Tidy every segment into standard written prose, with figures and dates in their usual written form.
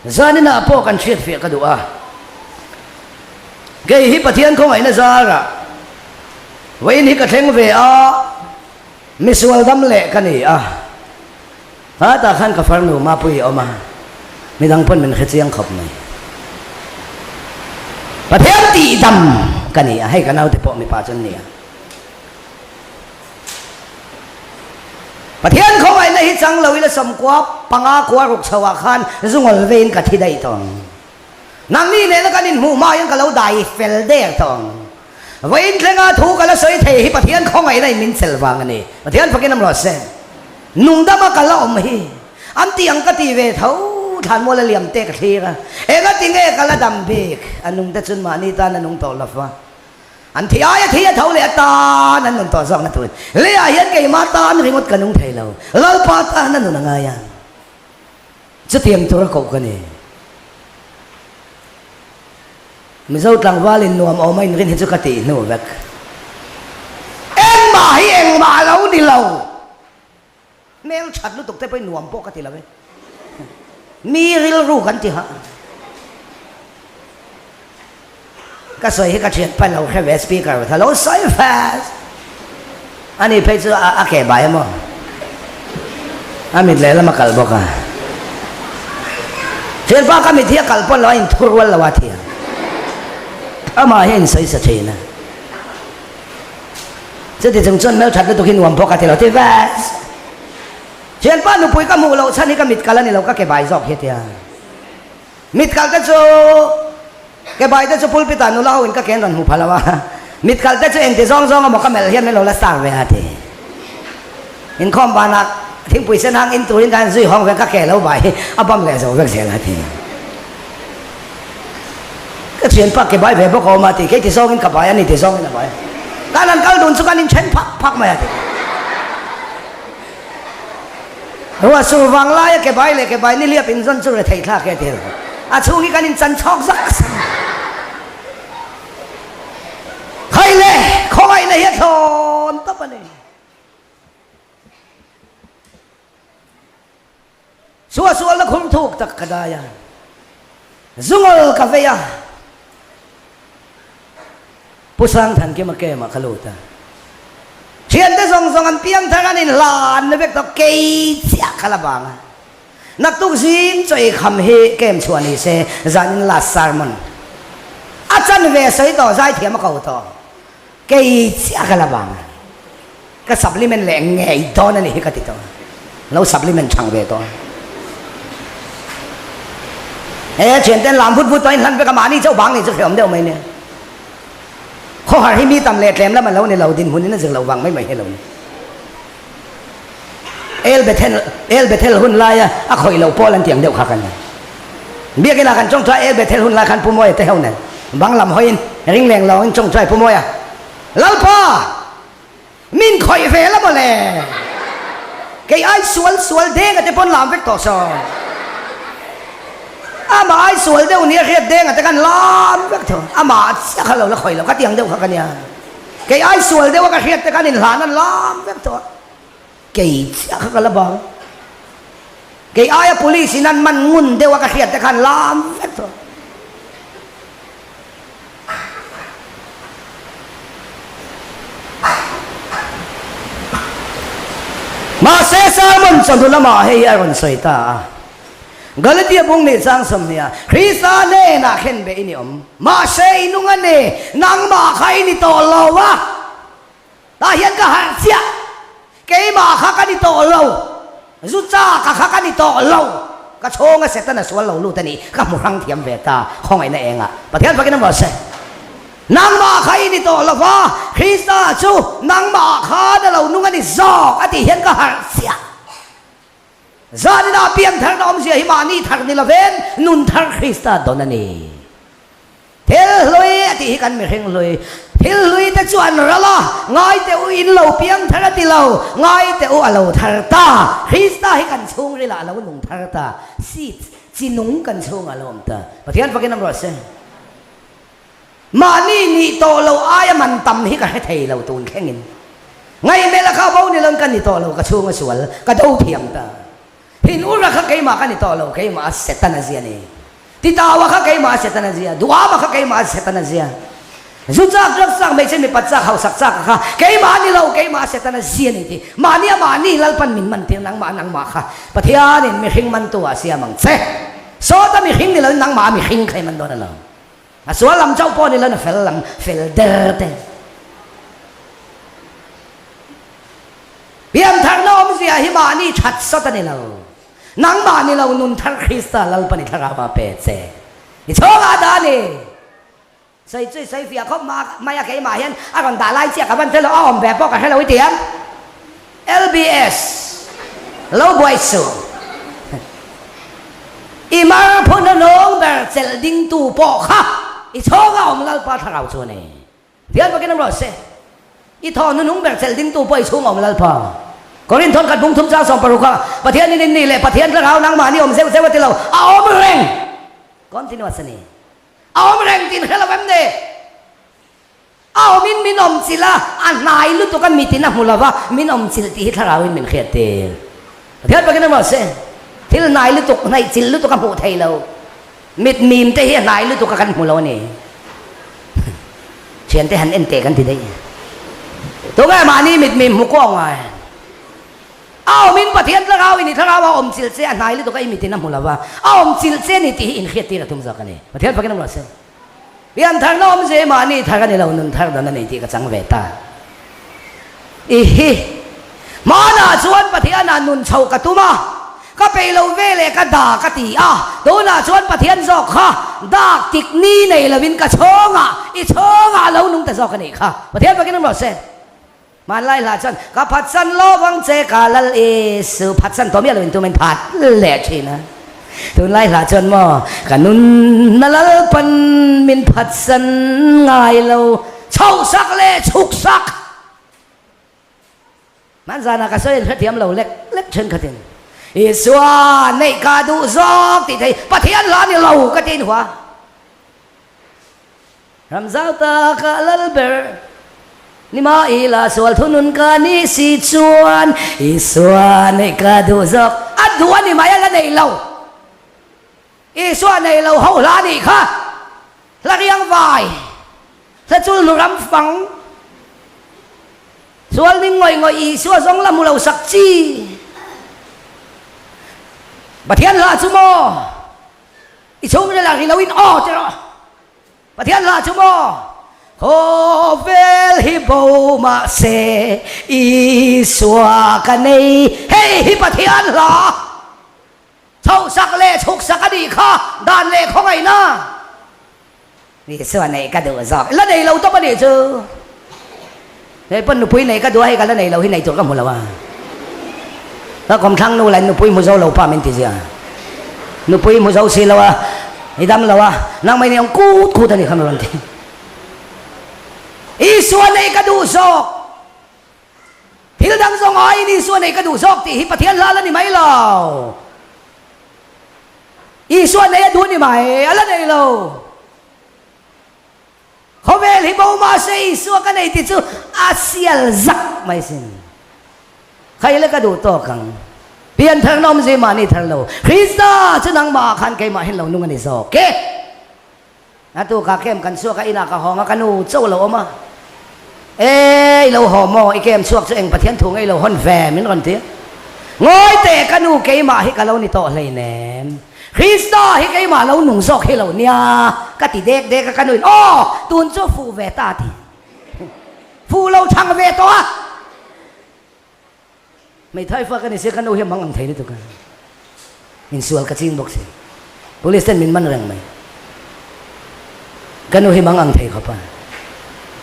zani na po kan thiet fe ka duwa ke hi pathian khong ai na zara wain hi ka thleng ve a misual dam le kani a ha ta khan ka farnu ma pui oma midang pon men khechiang khop mai pathian ti dam kani a hai kanau te po mi pa chon ni a pathian khong ai na hi chang lo ila som kwa panga kwa ruk chawa khan zungol vein ka thi dai tong nang ni ne la kanin mu ma yang ka lo dai fel de tong vein tlenga thu ka la soi the hi pathian khong ai na min sel wang ani pathian phakin am lo se nung da ma ka la om hi an ti ang ka ti ve thau than mo la liam te ka thi ka e ga ti nge ka la dam bek anung ta chun ma ni ta na nung to la fa anh thì ai thì thấu lệ ta nên mình tỏ rộng là tuổi lệ hiện cái mà ta nó một cái nông thầy lâu lâu pa ta nên nó ngay à chứ tiền tôi cậu cái này mình dâu trăng va lên nuông ở mấy người cho cái tiền nổ vậy em mà lâu đi lâu mèo chặt nó tục tới phải nuông po cái tiền là vậy mi ril ruกันที่ฮะก็สวยให้กระเทียนไปเราแค่เวสปีกันถ้าเราสวยฟาสอันนี้ไปซื้ออาแก่ใบมั้งอามิดเลยแล้วมากัลบอกอ่ะเทียนป้าก็มีเที่ยกัลปนเราอินทุรวันละวะเทียนอามาเห็นสวยสะเทียนนะจะที่จงจนแมวชัดแล้วตัวขินหวมพอกันที่เราที่เวสเทียนป้าหนุ่มปุยก็มูเราชั้นนี้ก็มิดกันแล้วนี่เราก็แก่ใบจอกเฮียมิดกันก็โจแกใบแต่จะพูดไปตานุเล่าอินก็แกนรันหูพลาวะมิดคัลแต่จะเอ็นที่ซ่องมาก็เมลเฮียนไม่เราละสร้างเวหาทีอินคอมบานักทิ้งปุ๋ยเส้นทางอินตัวอินการซื้อห้องเวก็แก่แล้วใบอับบัมเลยจะเวกเสียละทีก็เชียนปักแกใบเวพวกเขามาทีแค่ที่ซ่องอินกับใบอันนี้ที่ซ่องอินกับใบการนั้นการโดนสุการอินเช่นพักมาทีหัวสูวังไล่แกใบเลยแกใบนี่เรียบอินซันสุดเลยไทยท่าแกเดียวอาช่วงนี้การอินจันชอกสักใครเลยคอยในเฮทอนตับปะเนี่ยสัวแล้วคุณถูกตักกระดายซุงอลกาเฟียผู้สร้างทันเกี่ยมาแก่มาขลุ่ยตาเชียนได้ส่งอันเปียงทางนั้นลานในเวกตะเกียเสียขลับางนักตุกซินใจคำเฮเกมชวนนี่เสจานินลาสซาร์มันอาจารย์เวสไอต่อใจเทียมเขาต่อเกี่ยเสียกันละบางก็สับลิเมนแหลงไงตอนนั้นนี่ก็ติดต่อแล้วสับลิเมนช่างเวต่อเฮ้ยเชียนเต้นลามพุทธตัวนั้นไปกับมานี่เจ้าบางนี่จะเขียมเดียวไหมเนี่ยข้อหาที่มีตำเล็ดแหลมแล้วมันเราเนี่ยเราดินหุ่นนี่นั่นจึงเราวางไม่ไหวให้เราเอลเบเทลหุ่นลายอะคอยเราป้อลันเตียงเดียวขากันเบี้ยกันละกันจ้องใจเอลเบเทลหุ่นลายกันผู้มวยเท่านั้นบางลำหอยริงแรงเราจ้องใจผู้มวยอะแล้วพ่อมินคอยเฟลแล้วบ่เลยแกไอ้สวลเด้งแต่ปนลำเวกต่อซออามาไอ้สวลเดี๋ยวนี้เรียกเด้งแต่กันลำเวกเถอะอามาเสียเขาเราแล้วคอยเราก็เตียงเดียวขากันเนี่ยแกไอ้สวลเดี๋ยวก็เรียกแต่กันนี่หลานนั่นลำเวกเถอะแกเสียเขาละบางแกไอ้ผู้ลิสินั้นมันงุ่นเดี๋ยวก็เรียกแต่กันลำเวกเถอะมาเสียสามันจนตัวละมาให้ไอ้คนสวยตากัลที่บุ้งนี่สร้างสมเนี่ยคริสต์เน่น่ะเห็นเบอินิอมมาเสียนุ่งอันนี้นางมาใครนี่โตเราวะตาเห็นก็หาเสียเกี่ยมาข้ากันนี่โตเราจุจ้าข้ากันนี่โตเราก็โชงก็เสร็จแล้วสวนเราลูกตานี่ก็มุรังเทียมเวตาห้องไอ้นั่นเองอ่ะประเทศพากีสถานบอกเสียนางมาใครนี่โตละฟ้าคริสต์จูนางมาข้าเดี๋ยวเรานุ่งอันนี้ซอกอธิเห็นก็หาเสียซาดินาเปียงทางน้อมเสียหิมานี่ทางนี่ละเวนนุนทางคริสต์โดนนี่เทลลุยอธิหิกันไม่เฮงลุยเทลลุยแต่จวนระละง่ายแต่อุอินเราเปียงทางติเราง่ายแต่อุเราทางตาคริสต์ให้กันชงเลยละเราหนุ่งทางตาสิจีนุ่งกันชงอารมณ์ตาประเทศพากีสถานบอกเสียมานี่โตเราอายมันตำให้กันให้ไทยเราตูนแค่เงินไงเมล่าข้าวเบาเนี่ยเรื่องกันนี่โตเรากระชูงกระสวนกระดูเทียมตา hinura ka kay ma kanito lo kay ma setan na siya ni titawa ka kay ma setan na siya duwa ka kay ma setan na siya zunjak sak may chen mi patsak hau sak ka kay ma ni lo kay ma setan na siya ni ti mani lalpan min man ti nang ma ka pathianin mi hing man tu siya mang che so ta mi hing ni lo nang ma mi hing kay man do na lo aswal lam chau po ni lo na fel derte biam thar nom sia hi ma ni that sa ta ni lo nang ma ni lo nun thar krista lal pani thara ba pe che ni choga da ni sai fia khop ma ya kai ma hian a kon da lai chia ka ban te lo om be po ka hello tiam LBS low boy su imar phun nong ber sel ding tu po kha i choga om lal pa thara chu ne tian ba ke nam ro se i tho nung ber sel ding tu po i chu om lal pa Korin thon kat bung thum cha som paruka pathian ni le pathian la rau nang ma ni om se ti lo a om reng continuous ni a om reng tin khela bam ne a om min om sila an nai lu to kan mitin na hulawa min om sil ti tharawin min khete pathian ba kan ma se til nai lu to nai sil lu to kan hu thai lo mit mim te hi nai lu to kan hulawa ni chen te han en te kan ti dai to ga ma ni mit mim hu ko ngai ao min pathian la raw ini tharawa om sil se anai le to kai mitin na mulawa om sil se ni ti in kheti ra tum zakane pathian pakin nam se bian thar nom se mani thar ni lo nun thar dan nei ti ka chang ve ta i hi mana chuan pathian an nun chau ka tuma ka pe lo ve le ka da ka ti a do na chuan pathian zok kha dak tik ni nei lovin ka chonga lo nung ta zok ni kha pathian pakin nam seมันไล่ลาจันกับพัดสันโลวังเจกาลเอสุพัดสันตัวเมียเราเป็นตัวมันพัดแหลกชีนะตัวไล่ลาจันมอกันนุนนั่นละปันมินพัดสันไงเราเช่าซักเล่ชุกซักมันจานักส่วนพระเทียมเราเล็กเชิญขัดินอิสวาในกาดูซอกติดไทยปะเทียนลานี่เรากระตินหัวรำเจ้าตากาลเบอร์นี่มาอีลาสวลทุนุนกานิสิจวนอิสวานในกาดูซอกอัดหัวนี่มาอย่างไรเราอิสวานในเราเฮาลานี่ค่ะละเรียงวายละจุลรำฟังสวลนี่ง่อยอีสวสองละมุเราสักจีบัดเทียนลาจุโมอิชุ่มในหลังเราอินอ้อเจ้าบัดเทียนลาจุโมโอเวลฮิโบมาเซอีสวากันในเฮ้ฮิปะเทียนหรอเช่าสักเล่ชุกสักดีค่ะด้านเล่ของไอ้น่ะนี่ส่วนไหนก็ดูซอกแล้วในเราต้องมาเนี่ยเจอในปนนุพุยไหนก็ดูให้กันแล้วในเราที่ไหนตัวก็หมดแล้วว่าแล้วความทั้งนู้นแหละนุพุยมุโซเราป้าเมนติเสียนุพุยมุโซสิแล้วว่าไอ้ดำแล้วว่านั่งไม่เนี่ยกูตอนนี้คำนวณทีอีส่วนในกระดูซอกที่เราดังสงอ้อยนี่ส่วนในกระดูซอกที่ฮิปะเทียนลาแล้วนี่ไหมเราอีส่วนในดูนี่ไหมอะไรในเราเขาเวลฮิโบมาเซอีส่วนกันในที่จู่อาเซียลซักไม่สิใครเล่นกระดูต่อกันเปลี่ยนทางน้อมเซมานี่ทางเราคริสต์จะนั่งมาขันไกมาเห็นเรานุ่งกันในซอกเกนะตัวกาเข้มกันซัวกันอินากันหองกันนูเจ้าเราออกมาเราหอมไอ้แก้มสวกเสียงปะเทียนถุงไอ้เราฮอนแฟมินก่อนเถอะงอยเตะกันนูเกยมาให้กันเรานี่โตเลยแนมคริสต์ให้เกยมาเราหนุ่งซอกให้เราเนี่ยกติเด็กกันนูอ๋อตูนโจฟูเวตาทีฟูเราช่างเวตัวไม่ท้ายฟ้ากันนี่เสียกันนูเฮียมังอังไทยนี่ตัวกันมินสวลกระชิงบอกสิ polis ten min man reng mai kanu hi mang ang thei khapa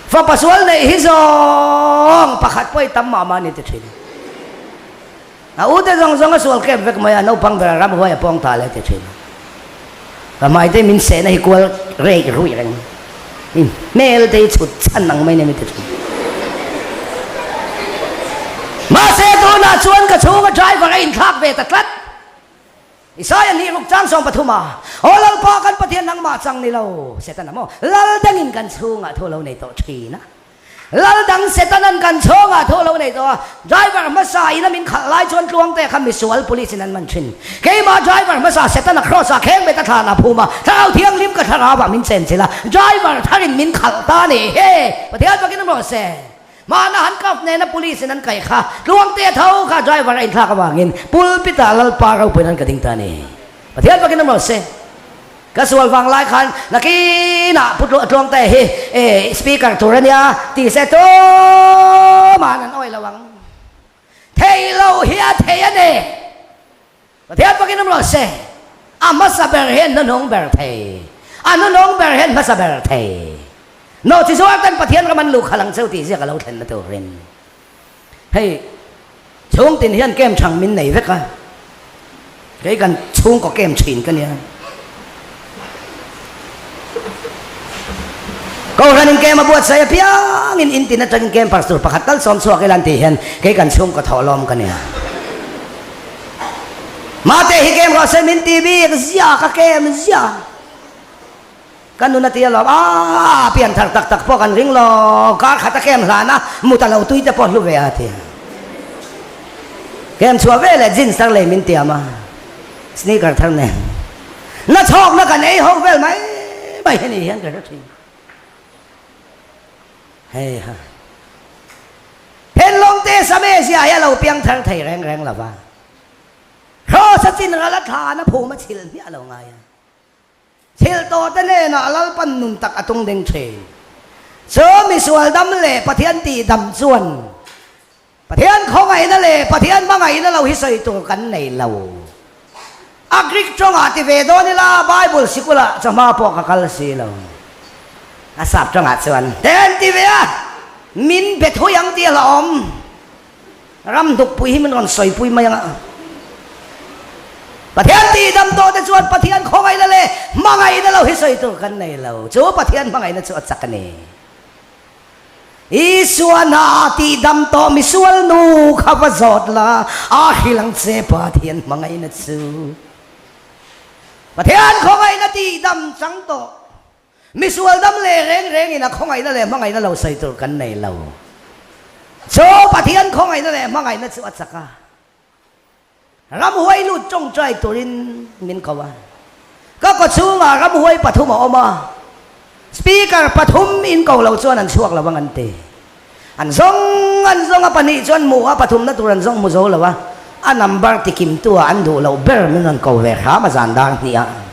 fa paswal nei hi zong pakhat poi tam ma ma ni te thin na u te zong zong aswal ke vek mai no pang ber ram hoi pong ta le te thin ka mai te min se na hi kwal re rui reng mel te chut chan nang mai ne mi te thin ma se tu na chuan ka chu ka driver in thak ve ta tlat Isaya ni ruk chang song pathuma olal pa kan pathian nang ma chang ni lo setan mo lal dangin kan chunga tholo nei to thina Laldang setanan kan chonga tholo nei to driver masa ina min khalai chon tluang te kham misual police nan man thin keima driver masa setana cross a kheng beta thana phuma thau thiang lim ka thara ba min chen chila driver tharin min khal ta ni he pathian pakin mo se mana han kap ne na police nan kai kha tluang te thau kha driver in thla ka wangin pulpita lal parau penan ka ding ta ni pathian pakin mo se Kasual vang lai khan nakina putlo atong te he speaker turania ti se to manan oi lawang thei lo hia thei ane pathian pakin lo se amasa ber hen nong ber thei anu nong ber hen masa ber thei no ti so tan pathian ka man lu khalang cheu ti sia ka lo thlen na to ren hei chung tin hian kem chang min nei veka cái kan chung ko kem chin kan ya Kau running kem buat saya piang in intina traging kem pastor pakatal som so kailan tihan kay kan sum ko tholom kaniya mate hi kem ko sa min TV zia ka kem zia kanu na tiya lo pian thar tak po kan ring lo kar khata kem lana mutalaw tui ta po luwe ati kem chua vele jeans tar le min tiya ma sneaker thar ne na chok na kan ei ho vel mai bai ni hian ka thi hey ha hen long te sa me sia ya lo piang thar thai reng reng la ba kho sa chin ra la tha na phu ma chil ni alo nga ya chil to te ne na lal pan nun tak atung deng the so mi sual dam le pathian ti dam chuan pathian kho ngai na le pathian ma ngai na lo hi soi tu kan nei lo agrik chong ati ve do ni la bible sikula chama po ka kal si lo asap trong at chuan ten ti ve min be thoyang ti la om ram duk pui min ron soi pui mayang pathian ti dam to te chuan pathian khongai la le mangai na lo hi soi tu kan nei lo chu pathian mangai na chu achak ni iswana ti dam to misual nu khapa zot la a hilang che pathian mangai na chu pathian khongai na ti dam chang to misual dam le reng reng ina khongai na le mangai na lo sai tur kan nei lo so pathian khongai na le mangai na chu achaka ram huai lu chong trai turin min kawa ka ko chunga ram huai pathum oma speaker pathum in ko lo chuan an chuak lawang an te an zong a pani chuan mu a pathum na turan zong mu zo lawa a number tikim tu an du lo ber min an ko ve kha ma zan dang ni a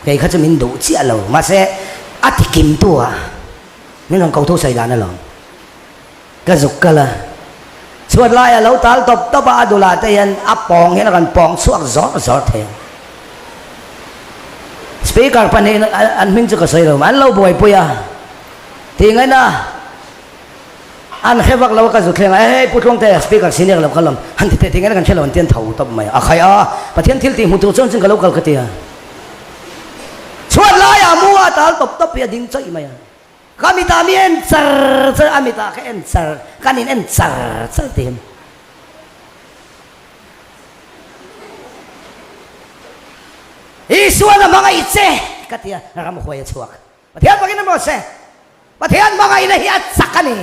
cái khát cho mình đủ chia lầu mà sẽ ắt thì kim tua nên còn cầu thu xảy ra nữa lòng cái dục cái là suốt lại lâu tal top top ba đô la tây anh áp pong hay là còn pong suốt gió thế speaker pan này anh minh chưa có xảy rồi anh lâu bồi bồi à thì ngay na anh khai vác lâu cái dục khen ấy put long thế speaker xin được lâu cái lòng anh thì ngay là còn chơi lòng tiền thầu top mày à khai à và thiên thiên thì một tổ chức cái lâu cái tiền chuan lai a mua tal top ya ding chai mai kami ta mi en char amita ka en char kanin en char tim isuana mga itse katia ram hoya chuak pathian pagin mo se pathian mga ina hiat sakani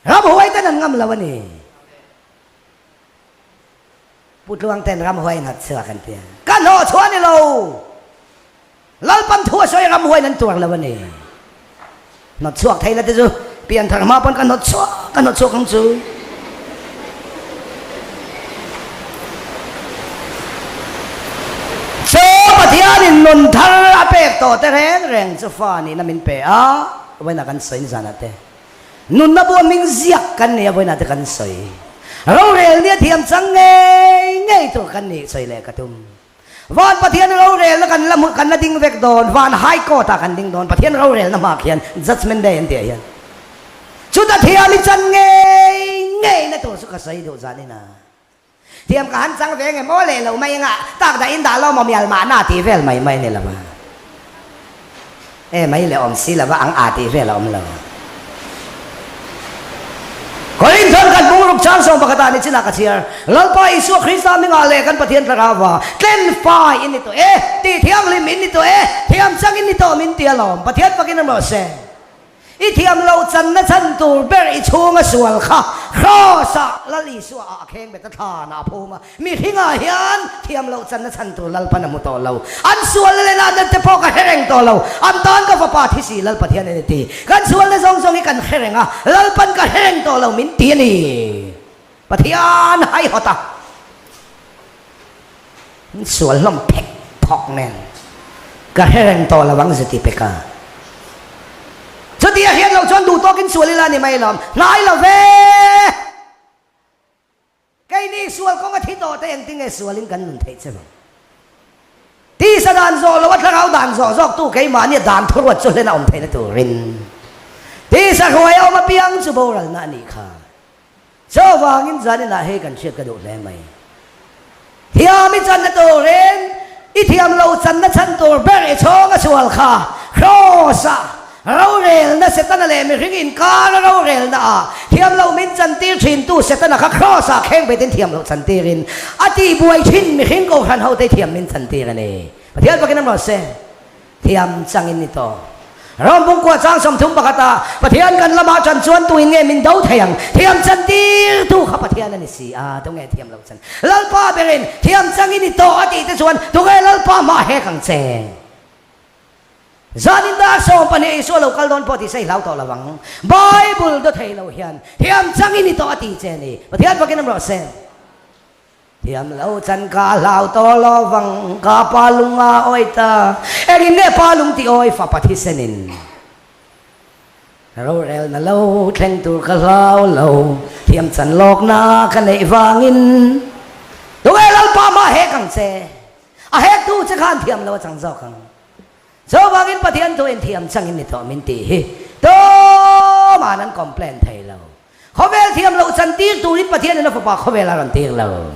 ram hoy tan ngam lawani putluang ten ram hoy nat chuakan tia kan ho chuan ni lo lalpan thua soi ram hoy nan tuang lawan ni not chuak thai la te chu pian thar ma pon kan not chuak ang chu so pathian in nun thar apek to te reng chu fa ni na min pe a wena kan soi ni zana te nun na bo ming ziak kan ni wena te kan soi ro rel ni thiam chang ngei to kan ni soi le katum van pathian ro rel kan lam kan na ding vek don van high court kan ding don pathian ro rel na mak hian judgment day an te hian chu ta thiam ni chan ngei na to su ka sai do zani na thiam ka han chang ve nge mo le lo mai nga tak da in da lo mo mial ma na ti vel mai mai ne la ba e mai le om si la ba ang a ti vel om lo Koin thon kan bungruk chang song pakata ni china ka chiar lalpa isu Krista mi nga le kan pathian tarawa tlen fa in ito ti thiam lim in ito thiam chang in ito min ti alom pathian pakin mo se อีเทียมเราจันนะฉันตูเบรอีชูงสวลค่ะครอสะละลีสัวอาเคงเบตทานาพูมามีทิ้งอาเฮียนเทียมเราจันนะฉันตูลัลปนมุตอเราอันสวลเลยนะนั่นจะพอกระเฮงตัวเราอันตอนก็ฟ้าที่สีลัลปะเทียนนี่ตีกันสวลเลยทรงกันเฮงอ่ะลัลปันกระเฮงตัวเรามินตีนี่ปะเทียนให้หัวตาสวลล้มเพกพอกแน่นกระเฮงตัวเราวังสติเปกาสุดที่เห็นเราชวนดูโตกินสวนเลยล่ะนี่ไม่หรอกนายเราเว้ไก่นี่สวนก็มาที่โตแต่ยังติ้งไอ้สวนลิ้นกันนุ่นเทใช่ไหมที่สดานโซลวัดละเขาด่านโซซอกตู้ไก่มาเนี่ยด่านทวดจนเลยนะอมเทนตัวรินที่สักหวยเอามาเปียงสุโบราณนั่นนี่ค่ะเจ้าวางินจันนี่นะให้กันเชื่อกระโดดแรงไหมเทียมิจันนตัวเรนอีเทียมเราจันนฉันตัวเบรย์ชงสวลค่ะโครสะเราเรียนนะเสตันอะไรไม่ริกินกาเราเรียนนะเทียมเรามินจันตีชินตู้เสตันนะครอสาแข่งไปเต็นเทียมเราจันตีรินอธิบวยชินไม่รินก็หันเขาได้เทียมมินจันตีกันเองประเทศปากีสถานเราเสเทียมจังอินนี่ต่อเราบุกกว่าจังสมทุมปากตาประเทศกันละมาจันชวนตัวเงี้ยมินดาวเทียงเทียมจันตีตู้ขับประเทศนั่นนี่สิตรงไงเทียมเราจันลัลป้าเบรินเทียมจังอินนี่ต่ออดีตชวนตรงไงลัลป้ามาเฮกังเซZaninda so pani iso local don poti say lau to lawang Bible do thei lo hian thiam changi ni to ati che ni pathian pakin ro se thiam lo chan ka lau to lawang ka palunga oita erin ne palung ti oi fa pathi senin ro rel na lo thleng tur ka lau lo thiam chan lok na ka nei wangin do ai lau pa ma he kang se a he tu che khan thiam lo chang zo kang so bangin pathian to en thiam changin ni to min ti hi to manan complain thai lo khovel thiam lo chan ti tu ri pathian na fa khovel ran ti lo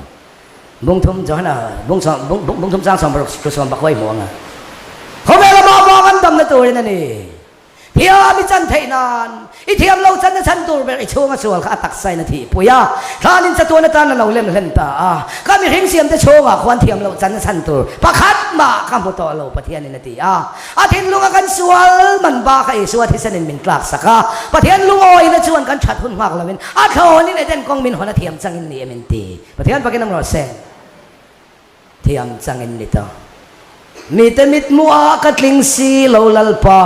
bung thum jo na bung thum sang som pro som ba khoi mo nga khovel ma ba kan dam na tu ri na ni thiam mi chan thai nan i thiam lo chan na chan tur ber i chunga sual kha tak sai na thi puya thanin cha tu na tan lo lem len ta ka mi hing siam te chunga khwan thiam lo chan na chan tur pakhat ma ka mo to lo pathian ni na ti a thin lunga kan sual man ba ka i suat hi sanin min tlak saka pathian lungoi na chuan kan that hun mak lawin a thon ni ne den kong min hona thiam changin ni min ti pathian pakin am ro se thiam changin ni to mi te mit mu a katling si lo lal pa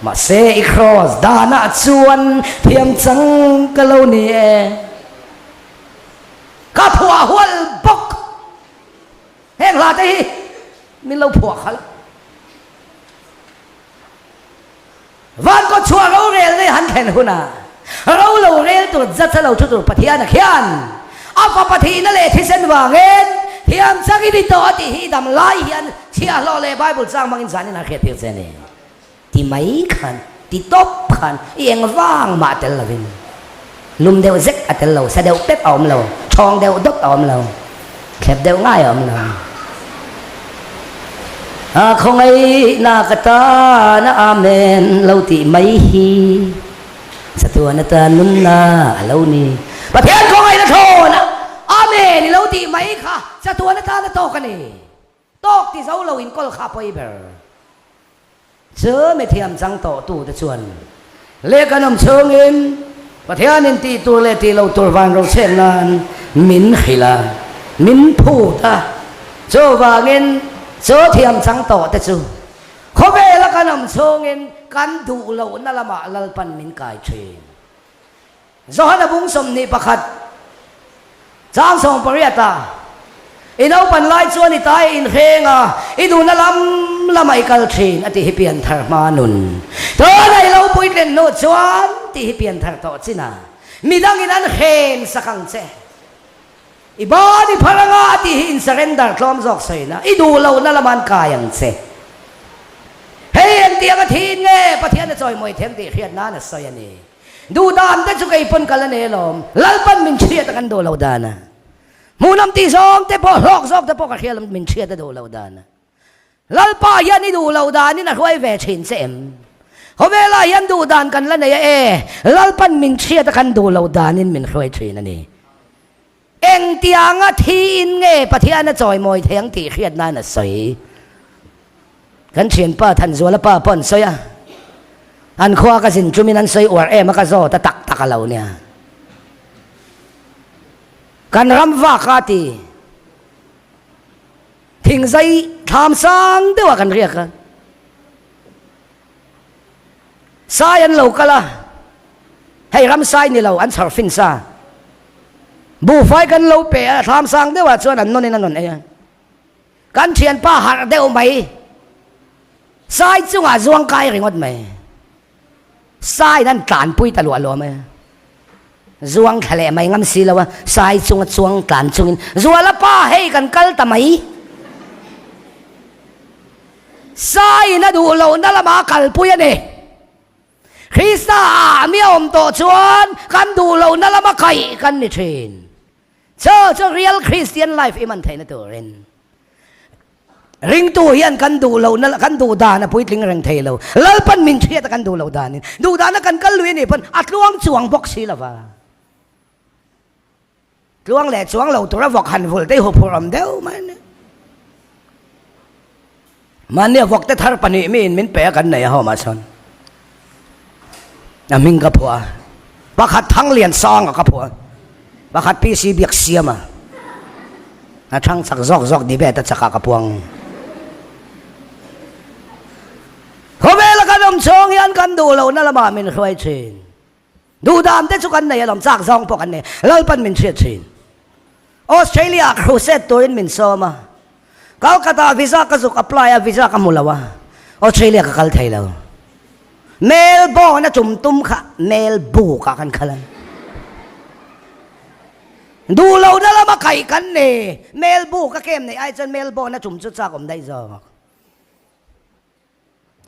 มาเซอีครอสดานาชวนเทียมจังกะโลเนียกับผัวหัวบกแห้งลาได้มีเราผัวเขาวันก็ชัวเราเรียนเลยหันแขนหุ่นอ่ะเราเรียนตัวจัดเราชุดตัวปฏิญาณเขียนอาฟปฏินั่นแหละที่เส้นวางเงินเทียมจังอินตัวที่ฮิดำไล่เฮียนเชี่ยเราเลยไบเบิลสร้างมังอินสารนี่นะเขียนเทียมเส้นนี่ที่ไม่ขันที่ตบขันยังว่างมาเตลวินลุมเดียวเซ็กอัตเลวเสด็จเป็ดอมเลวชองเดียวดกอมเลวแคบเดียวง่ายอมเลวคงไอ้นากตานะอาเมนเราที่ไม่ฮีสตัวนัตานุนนาเรานี่ประเทศคงไอ้นะโทนะอาเมนเราที่ไม่ค่ะสตัวนัตานะโตกันนี่โตที่เขาเราอินก็ขับไปเบอร์เชื่อไม่เทียมจังต่อตู้แต่ชวนเล็กกันนำเชิงเงินประเทศนินตีตัวเล็กตีเราตัววันเราเช่นนั้นมินหิลามินพูดเชื่อว่าเงินเชื่อเทียมจังต่อแต่ชูเขาเวลากันนำเชิงเงินกันดูเรานั่นละมาลัลปันมินกายเชนจอห์นบุ้งสมนิปขัดจางส่งปริยัตอินเอาปันไล่ชวนอิตายอินเฮงอินูนั่นละไม่กัลเชนอติฮิเปียนทาร์มานุนตัวไหนเราปุยเล่นโนชวนติฮิเปียนทาร์ต่อสินะมีดังอินันเฮนสักครั้งเช่อีบ้านี่พลังอาติฮินเซเรนดาร์คลอมจอกใส่นะอิดูเรานั่นละมันกายังเช่เฮียนเตียกทีนเง่ประเทศนั้นจอยมวยเทียนตีเฮียนนั่นใส่นี่ดูดานแต่จุกไอ้ปนกันละเนลมลัลปันมินเชียตกันดูเราดานะมูน้ำตีสองแต่พอหอกซอกแต่พอกระเทียมมินเชียตดูเราดานะลัลป้ายันนี่ดูเราดานนี่นะเขาไอ้แหวนชินเซมเขาเวลายันดูดานกันละเนี่ยลัลปันมินเชียตกันดูเราดานี่มินเขาไอ้ชินนั่นนี่เอ็งเตียงทีนเง่ประเทศนั้นจอยมวยเทียงตีเฮียนนั่นน่ะสวยกันเชียนป้าทันซัวละป้าป้อนสวย อันขวาก็สินจุมินันใส่อวดมันก็โซตะตักตะกะเหล่าเนี่ยกันรำว่าคาตีทิ้งใจทำสังเดียวกันเรียกกันสายอันเหล่ากันละให้รำสายนี่เราอันสารฟินซาบูไฟกันเหล่าเปะทำสังเดียวส่วนอันนนนี่นั่นเองกันเชียนป้าหาเดียวไหมสายจงอาจวงกายริงวัดไหมสายนั้นตานปุยตลอดหรอไหมจวงทะเลไม่งั้นสิแล้วว่าสายจวงตานจงจวงละป้าให้กันกัลตะไหมสายน่ะดูเรานั่นละมากัลปุยเนี่ยคริสต์มีอมโตชวนกันดูเรานั่นละมาไข่กันนี่เทรนเจ้า real Christian life มันไทยนะตัวเรนริงตัวยันกันดูเรานั่นกันดูดานะพุทธิงเริงเทเราแล้วปันมินเชียตกันดูเราดานี่ดูดานะกันกันลุยนี่ปันอัดลวงจวงบกสีละวะลวงแหล่จวงเราตัวเราบอกหันฟุลได้หัวพรำเดียวมันเนี่ยบอกแต่ทาร์ปนี่มินเปะกันไหนฮะมาสันน่ะมิงกับผัวบักขัดทั้งเลียนซองกับผัวบักขัดพีซีเบียกเสียมาทั้งสักซอกดีเบตจะสักกับพวงเขาเวลากันอมชงยันกันดูเรานั่นละมามินคอยเชนดูดามได้สุกันเนี่ยลำจากซองพวกกันเนี่ยแล้วปันมินเชียเชนออสเตรเลียครูเซตตัวอินมินโซมาเขากระตาวีซ่ากระสุกอัพพลายวีซ่ากัมุลาวะออสเตรเลียก็คัลไทยแล้วเมลโบนะจุ่มตุ้มค่ะเมลบูกันคันดูเรานั่นละมาไข่กันเนี่ยเมลบูก็เข้มเนี่ยไอ้จนเมลโบนะจุ่มจุดซากผมได้จ้ะ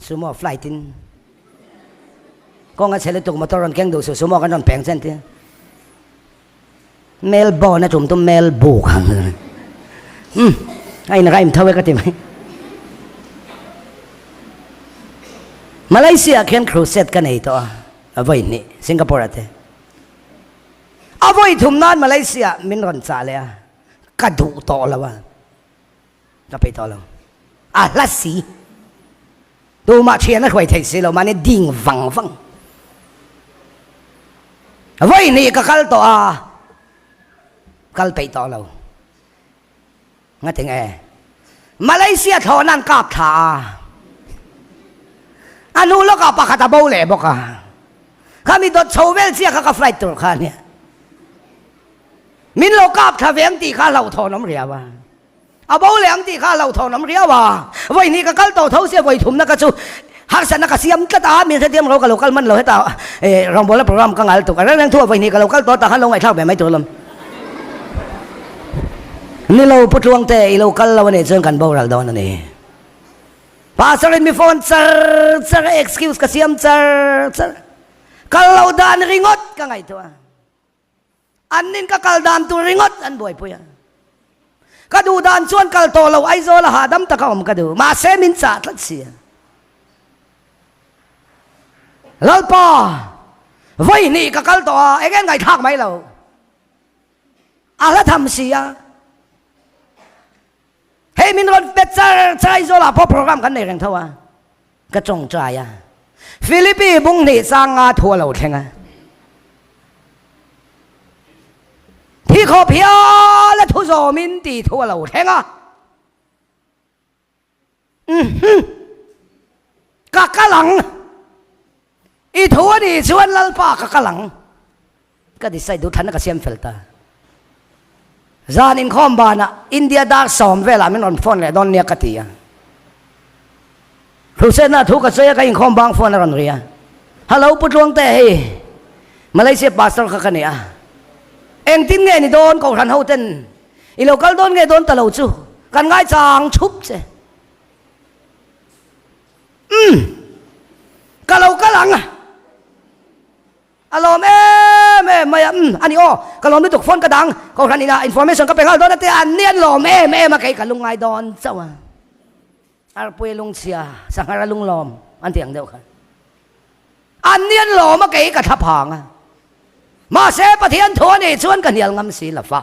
ซูโม่ไฟล์ตินก็งั้นเสร็จแล้วตุกมาตอนแข่งดูซูโม่กันนอนแผงเส้นที่เมลโบนะจุ่มตุ้มเมลบูกันไอ้นักไอ้มันเท่าไหร่ก็ติไหมมาเลเซียเขียนครูเซตกันไหนตัวเอาไว้นี่สิงคโปร์อะเต้เอาไว้ทุ่มนานมาเลเซียมินรันซาเลยกระดูต่อแล้ววะจะไปต่อแล้วลัสซีดูมาเชียร์นักไว้ไทยสิเรามาเนี่ยดิ่งฟังเอาไว้นี่ก็กัลต่อกัลไปต่อแล้วงั้นถึงมาเลเซียทอนั่นกาบถาอันนู้นแล้วก็ปากกาตาโบเล่บอกข้ามีตัวโชเวลเซียข้าก็ไฟตัวข้าเนี่ยมินโลกาบทาเวงตีข้าเราทอน้ำเรียวะเอาโบเล่งตีข้าเราทอน้ำเรียวะไว้นี่ก็กัลโตเท่าเสียไว้ถุมนักกระชูหักสันนักเสียมตาตามีเสียมเราก็เรากัลมันเราให้ตารองบอลและโปรแกรมกังหันตุกอะไรนั่งทั่วไว้นี่ก็เรากัลโตตาหันลงไอ้เท่าแบบไม่ตัวลมนี่เราพูดลวงแต่เรากัลเราเนี่ยเชิงกันโบราณดอนนั่นเองPasal ini phone cer excuse kasiam cer kalau dan ringot ka ngai tu anin ka kal dan tu ringot an boy puya kadu dan chuan kal to lo ai zo la hadam ta ka om kadu ma se min cha tlat sia lalpa voi ni ka kal to egen ngai thak mai lo ala tham siaเฮ้ยมินรถเป็ดใจโซล่าพอโปรแกรมกันในแรงเท่าะกระจงใจฟิลิปปินส์บุ้งนี่สร้างทัวร์เราแข่งที่ขอเพียและทุโซมินตีทัวร์เราแข่งกะหลังอีทัวร์นี่ชวนลัลปากะหลังก็ดิใส่ดูทันกับเซียมเฟลตาจานินคอมบานะอินเดียดาร์สอมเวลาไม่นอนฟอนเลยดอนเนียกตีรู้เส้นน่ะทุกข์เสียก็อินคอมบางฟอนอะไรเรียฮัลโหลปุตรวงเตะมาเลเซียปาสตอร์กันเนี่ยเอ็งทิ้งเงินนี่โดนกองทันเฮาเต้นอีโลกัลโดนเงินโดนตะลุจูกันง่ายจางชุบเสียกะเรากะหลังอารมณ์ไม่อันนี้ก็ลองไม่ตกฟอนกระดังก็ทันนี่นะอินโฟเมชันก็ไปเข้าโดนแต่อันเนี้ยลมมาไกลกับลุงไงดอนเจ้าอาร์ปุยลุงเสียสังหารลุงลมอันเถียงเดียวกันอันเนี้ยลมมาไกลกับทับหางมาเสพเทียนทัวนี่ชวนกันเหี่ยงงำสีละฟ้า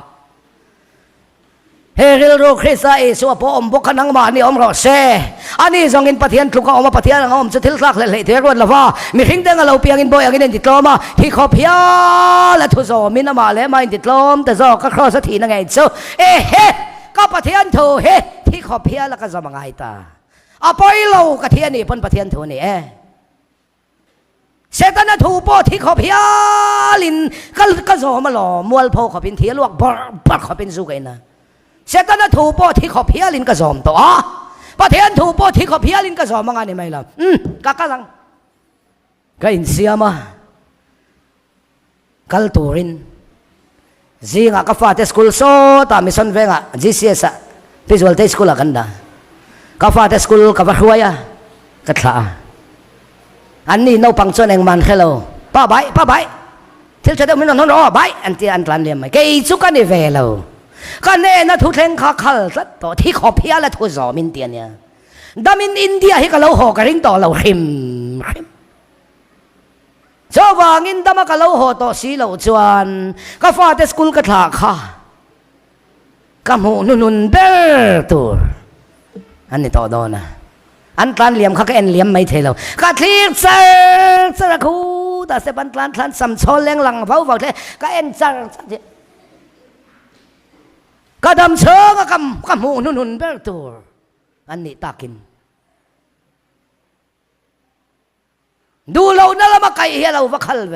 Heril ro Krista Yesu po ombok kanang mani omro se ani zongin pathian tluka oma pathian ang om chathil tlak le te ron lawa mi hing deng alo piangin boy angin ditloma hi khopia la thu zo min ama le mai ditlom ta zo ka cross thi na ngai chu e he ka pathian thu he thi khopia la ka zo mangai ta apoi lo ka thian ni pon pathian thu ni e Setan na thu po thi khopia lin ka zo ma lo mual pho khopin thi luak bar khopin zu kai na Setan na thu po thi khopia lin ka zom to pathian thu po thi khopia lin ka zom nga ni mai la kakalang ka in siama kal turin zinga ka fa te school so ta mission venga GCS visual te school akanda ka fa te school ka va huaya ka thlaอันนี้เราปังชนเองมันแค่เราป้าใบที่จะได้ไม่นอนรอใบอันที่อันหลังเรียนไหมแกอีสุกันในเวลาก็แน่นะทุเรศข้าขัลสัตว์ที่ขอเพียและทุจอมินเตียนเนี่ยดามินอินเดียให้กับเราหอกระริ่งต่อเราขิมเจ้าว่างินดามากับเราหอต่อสีเราจวนก็ฟาดสกุลกระถาค่ะก็หูนุนเบร์ตัวอันนี้ต่อโดนนะอันตรานเหลี่ยมเขาก็เอ็นเหลี่ยมไม่เท่เราก็ทีเซอร์สระคูแต่เสบันตรานสัมชนแรงหลังเฝ้าเท่ก็เอ็นเซอร์ก็ดำเชิงก็กำหูนุนเบลตัวอันนี้ตากินดูเรานั่นละมาไก่เฮียเราวักขัลเว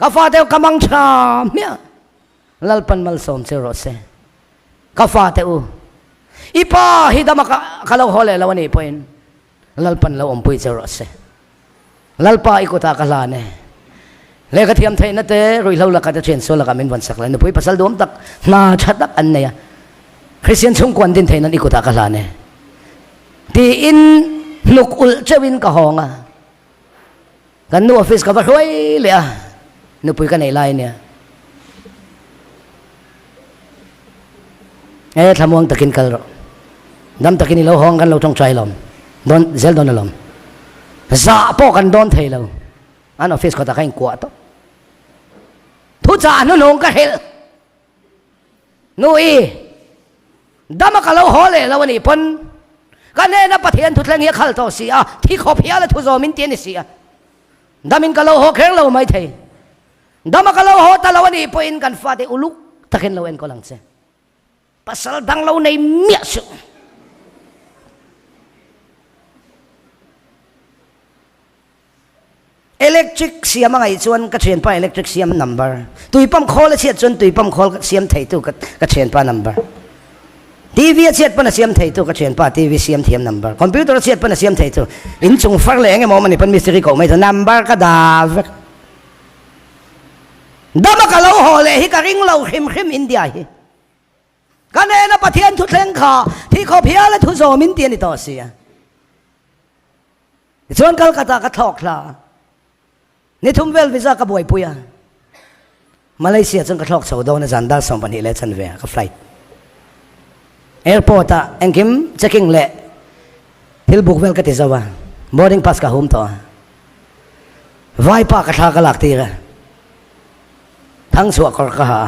ก็ฟาเตวกำมังชามเนี่ยลัลปันมัลสมเซโรเซก็ฟาเตวIpa hida maka kalau hole lawan ipoin lalpan law ampui cerose lalpa ikota kalane le ka thiam thai na te roi lau la ka te chen so la ka min wan sak la ne pui pasal dom tak na chatak an ne ya Christian chung kwan din thai nan ikota kalane ti in luk ul chewin ka honga kan nu office ka ba roi le a nu pui ka nei lai ne thamuang takin kalro dam takin ilo hong kan lo tong chai lom don zel don lom za po kan don thei lo an office ko ta kain kwa to thu cha no nong ka hel no e dam ka lo ho le lo ni pon ka ne na pathian thu tlang ye khal to si a thi kho phia la thu zo min tien si a damin ka lo ho kheng lo mai thei dam ka lo ho ta lo ni po in kan fa de uluk takin lo en ko lang se pasal dang lo nei mia su electric siam ngai chuan ka chen pa electric siam number tuipam khol chiat chuan tuipam khol siam thei tu ka chen pa number TV chiat pa na siam thei tu ka chen pa TV siam thiam number computer chiat pa na siam thei tu in chung far le nge mo mani pan mystery ko mai number ka dav dama ka lo ho le hi ka ring lo khim India hi ka ne na pathian thu thleng kha thi kho phia la thu zo min tian ni to sia chuan Kolkata ka thok la ni thum vel visa ka boy puya Malaysia chung ka thok chho do na zandal som pan hi le chan ve ka flight airport a engkim checking le thil book vel ka ti zawa boarding pass ka hum to vai pa ka tha ka lak ti ra thang suak kor ka ha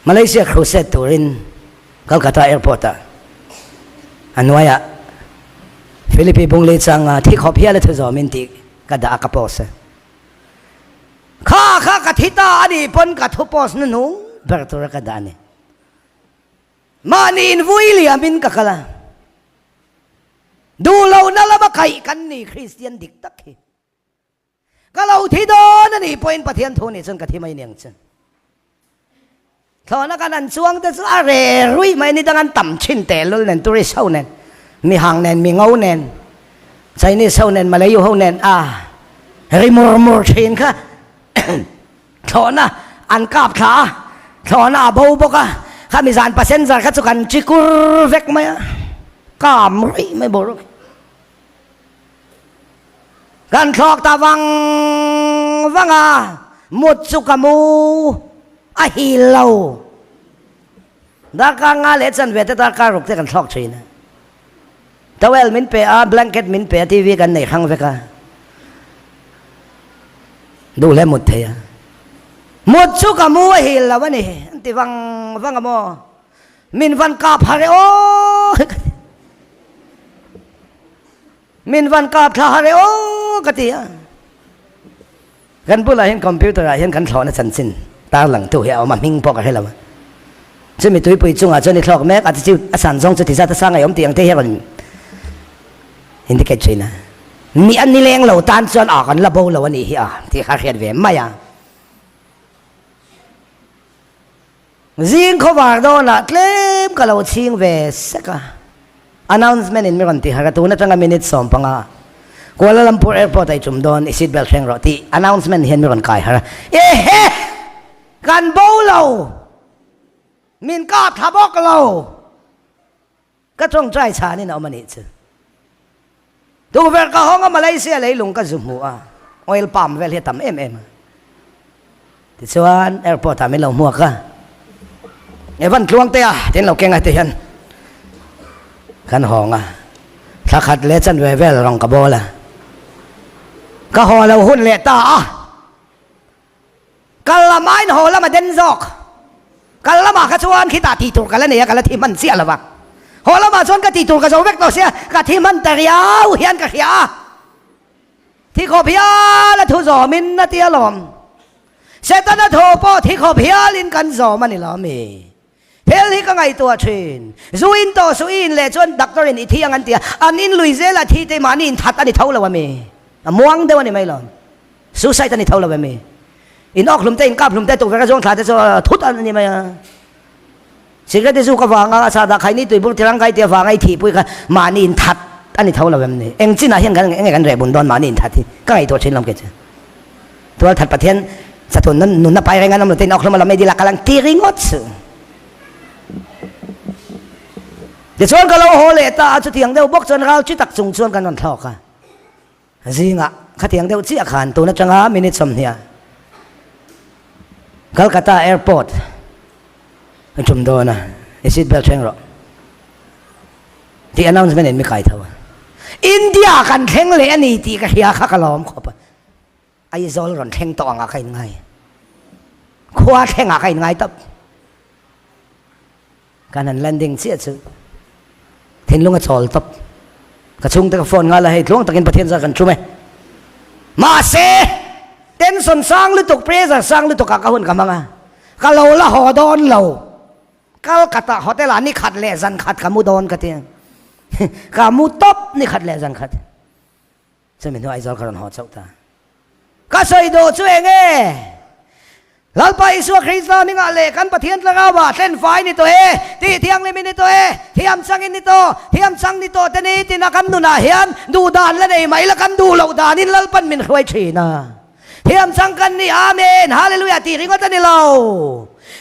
Malaysia cruise turin Kolkata airport a anwaya Philippines bung le chang thi kho phia le thu zo min ti kada akapos kha ka thita ani pon ka thu pos nu bertura ka dani mani in vuilia min ka kala du lo na la ba kai kan ni Christian dik tak hi kalau thi do na ni point pathian thu ni chun ka thi mai niang chen thona kan an chuang te sa re rui mai ni dangan tam chin te lol nen turi sau nen mi hang nen mi ngau nen Chinese sau nen Malayu hau nen rimur thin kha thona an kap tha thona bo boka kha mi zan passenger kha chukan chikur vek mai kam rui mai borok kan thok ta wanga mut chukamu a hilo darka nga le chan ve te darka ruk te kan thok china towel min pe a blanket min pe TV kan nei khang veka du le mut thei một chút cả mua hiểu là vấn đề thì văng cả mua mình văn cạp hà ô mình văn cạp hà ô cái gì à gần bữa lại hiện computer lại hiện gần thọ nó sẵn xin ta lằng tu hiểu mà mình bỏ cái là mà chứ mình tuổi bùi chung à cho nên thọ mấy cái chịu sản xuất cho thì ra ta sang ngày ông tiền thế hệ còn hiện cái chuyện à mi anh đi lên lầu tan cho ở còn là bao lầu anh đi à thì khác hiện về mày à riêng khó vào đó là claim cả lầu chiên về sẽ cả announcement in mấy con thì hàng tu nó chẳng có minute xong bằng à Kuala Lumpur Airport ay chumdon isid bel cheng ro ti announcement hian mi ron kai har he kan bo lo min ka thabok lo ka chong trai cha ni na mani chu tu ver ka hong Malaysia lei lung ka zumu a oil palm vel he tam ti chuan airport ta mi lo muak ka evan tluang te a tin lo keng a te hian kan hong a thakhat le chan ve vel rong ka bola ka ho lo hun le ta a kalamai ho la ma den zok kalama ka chuan khita ti tur kala ne kala thi man sia lawa ho la ma chuan ka ti tur ka zo vek to sia ka thi man ta riau hian ka khia thi kho phia la thu zo min na tia lom se ta na tho po thi kho phia lin kan zo man ni la mi hel hi ka ngai tua thin zuin to suin le chuan doctor in i thiang an tia anin luizela thi te mani in that ani thau lawa mi muang dewa ni mai lon suicide ani thau lawa mi in ok lum te in kap lum te tu ka jong thla te so thut an ni mai secret te zu ka wanga sa da khai ni tui bur tirang kai te wangai thi pui ka mani in that ani thau lawa mi eng chin a hian kan re bun don mani in that thi ka ngai to thin lom ke cha to that pathian sa thon nan nun na pai rengan nam te ok lum la me di la kalang tiringot để cho cái lâu hồ lệ ta cho tiếng đâu bốc chân rau chỉ tập trung cho cái non thọ cả gì ngạ cái tiếng đâu chỉ khàn tôi nó chẳng á minute xong nha Calcutta Airport chum đó nè exit bell cheng rồi thì announcement này mới khai thâu India kan theng lệ anh thì cái kia khác cái lom khó pa ai zol ron theng to ngạ cái ngay khoa theng ngạ cái ngay tập cái này landing chia chứ thiên lung chol top ka chung te ka phone nga la hei tlong takin pathian za kan chume ma se tension sang lu tok pressure sang lu tok ka hun ka manga ka lo la ho don lo Calcutta hotel ani khat le zan khat ka mu don ka te ka mu top ni khat le zan khat se min ai zol karon ho chau ta ka soi do chu enge lalpa isu Krista ni nga le kan pathian tla ba tlen fai ni to he ti thiang le min ni to he thiam sang in ni to thiam sang ni to te ni ti na kan nu na hian du dan la nei mai la kan du lo dan in lalpan min khwai thina thiam sang kan ni amen hallelujah ti ringot ani lo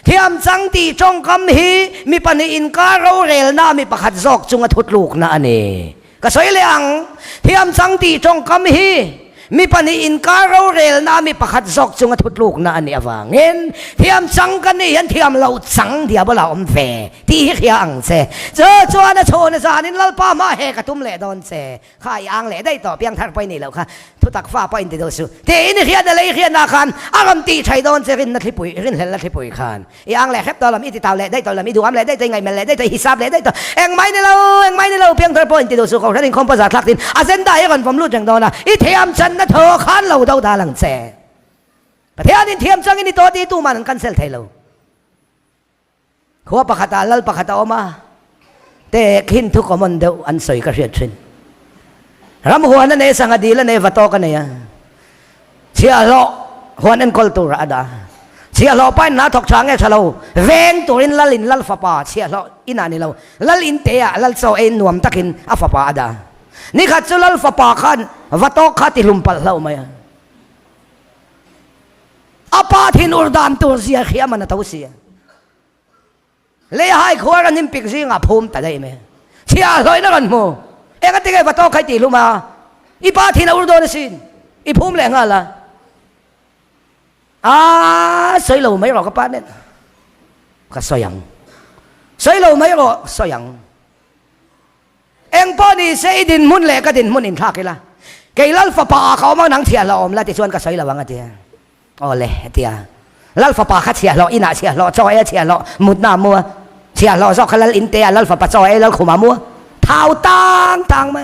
thiam sang ti chong kam hi mi pani in ka ro rel na mi pakhat zok chunga thut luk na ani ka soi le ang thiam sang ti chong kam hi mi pani in karo rel na mi pakhat zok chunga thut luk na ani awangin thiam chang kan ni hian thiam lo chang dia bola om ve ti khia ang che cho chuan a chon zanin lalpa ma he ka tum le don che khai ang le dai to piang thar pai ni lo kha thu tak fa pa in ti do su te in khia da le khia na khan agam ti thai don che rin na thipui rin hel la thipui khan i ang le khep to lam i ti taw le dai to lam i du am le dai to ngai mel le dai to hisab le dai to eng mai ni lo piang thar point ti do su ko rin khom pa za thak tin agenda he kan vom lu jang do na i thiam chan na thơ khan lâu đâu ta lằng xe thế anh thiam sang ini to ti tu man cancel thai lo kho pakhata lal pakhata oma te khin thu common deu an soi ka riat thin ram huan ne sanga dil ne vato ka ne ya chia lo huan en kol tu ra da chia lo pa na thok chang e chalo veng turin lalin lal fa pa chia lo ina ni lo lal in te ya lal so en nuam takin a fa pa ada ni khat chulal fa pa khan vato khati lumpal lau maya apa thin urdan tur zia khia man tau sia le hai khwar anim pik zinga phum ta dai me chia loi na kan mo enga te vato khai ti luma ipa thin urdon sin I phum le nga la soi lo mai ro ka pa ne ka soyang soi lo mai ro soyang eng po ni se din mun le ka din mun in thak ila cái lal fa pa khao mang nang thia la om la ti chuan ka soi la wanga ti o le tia lal fa pa khat sia lo ina sia lo choi sia lo mut na mua sia lo zo khalal in te lal fa pa choi lal khuma mua thao tang ma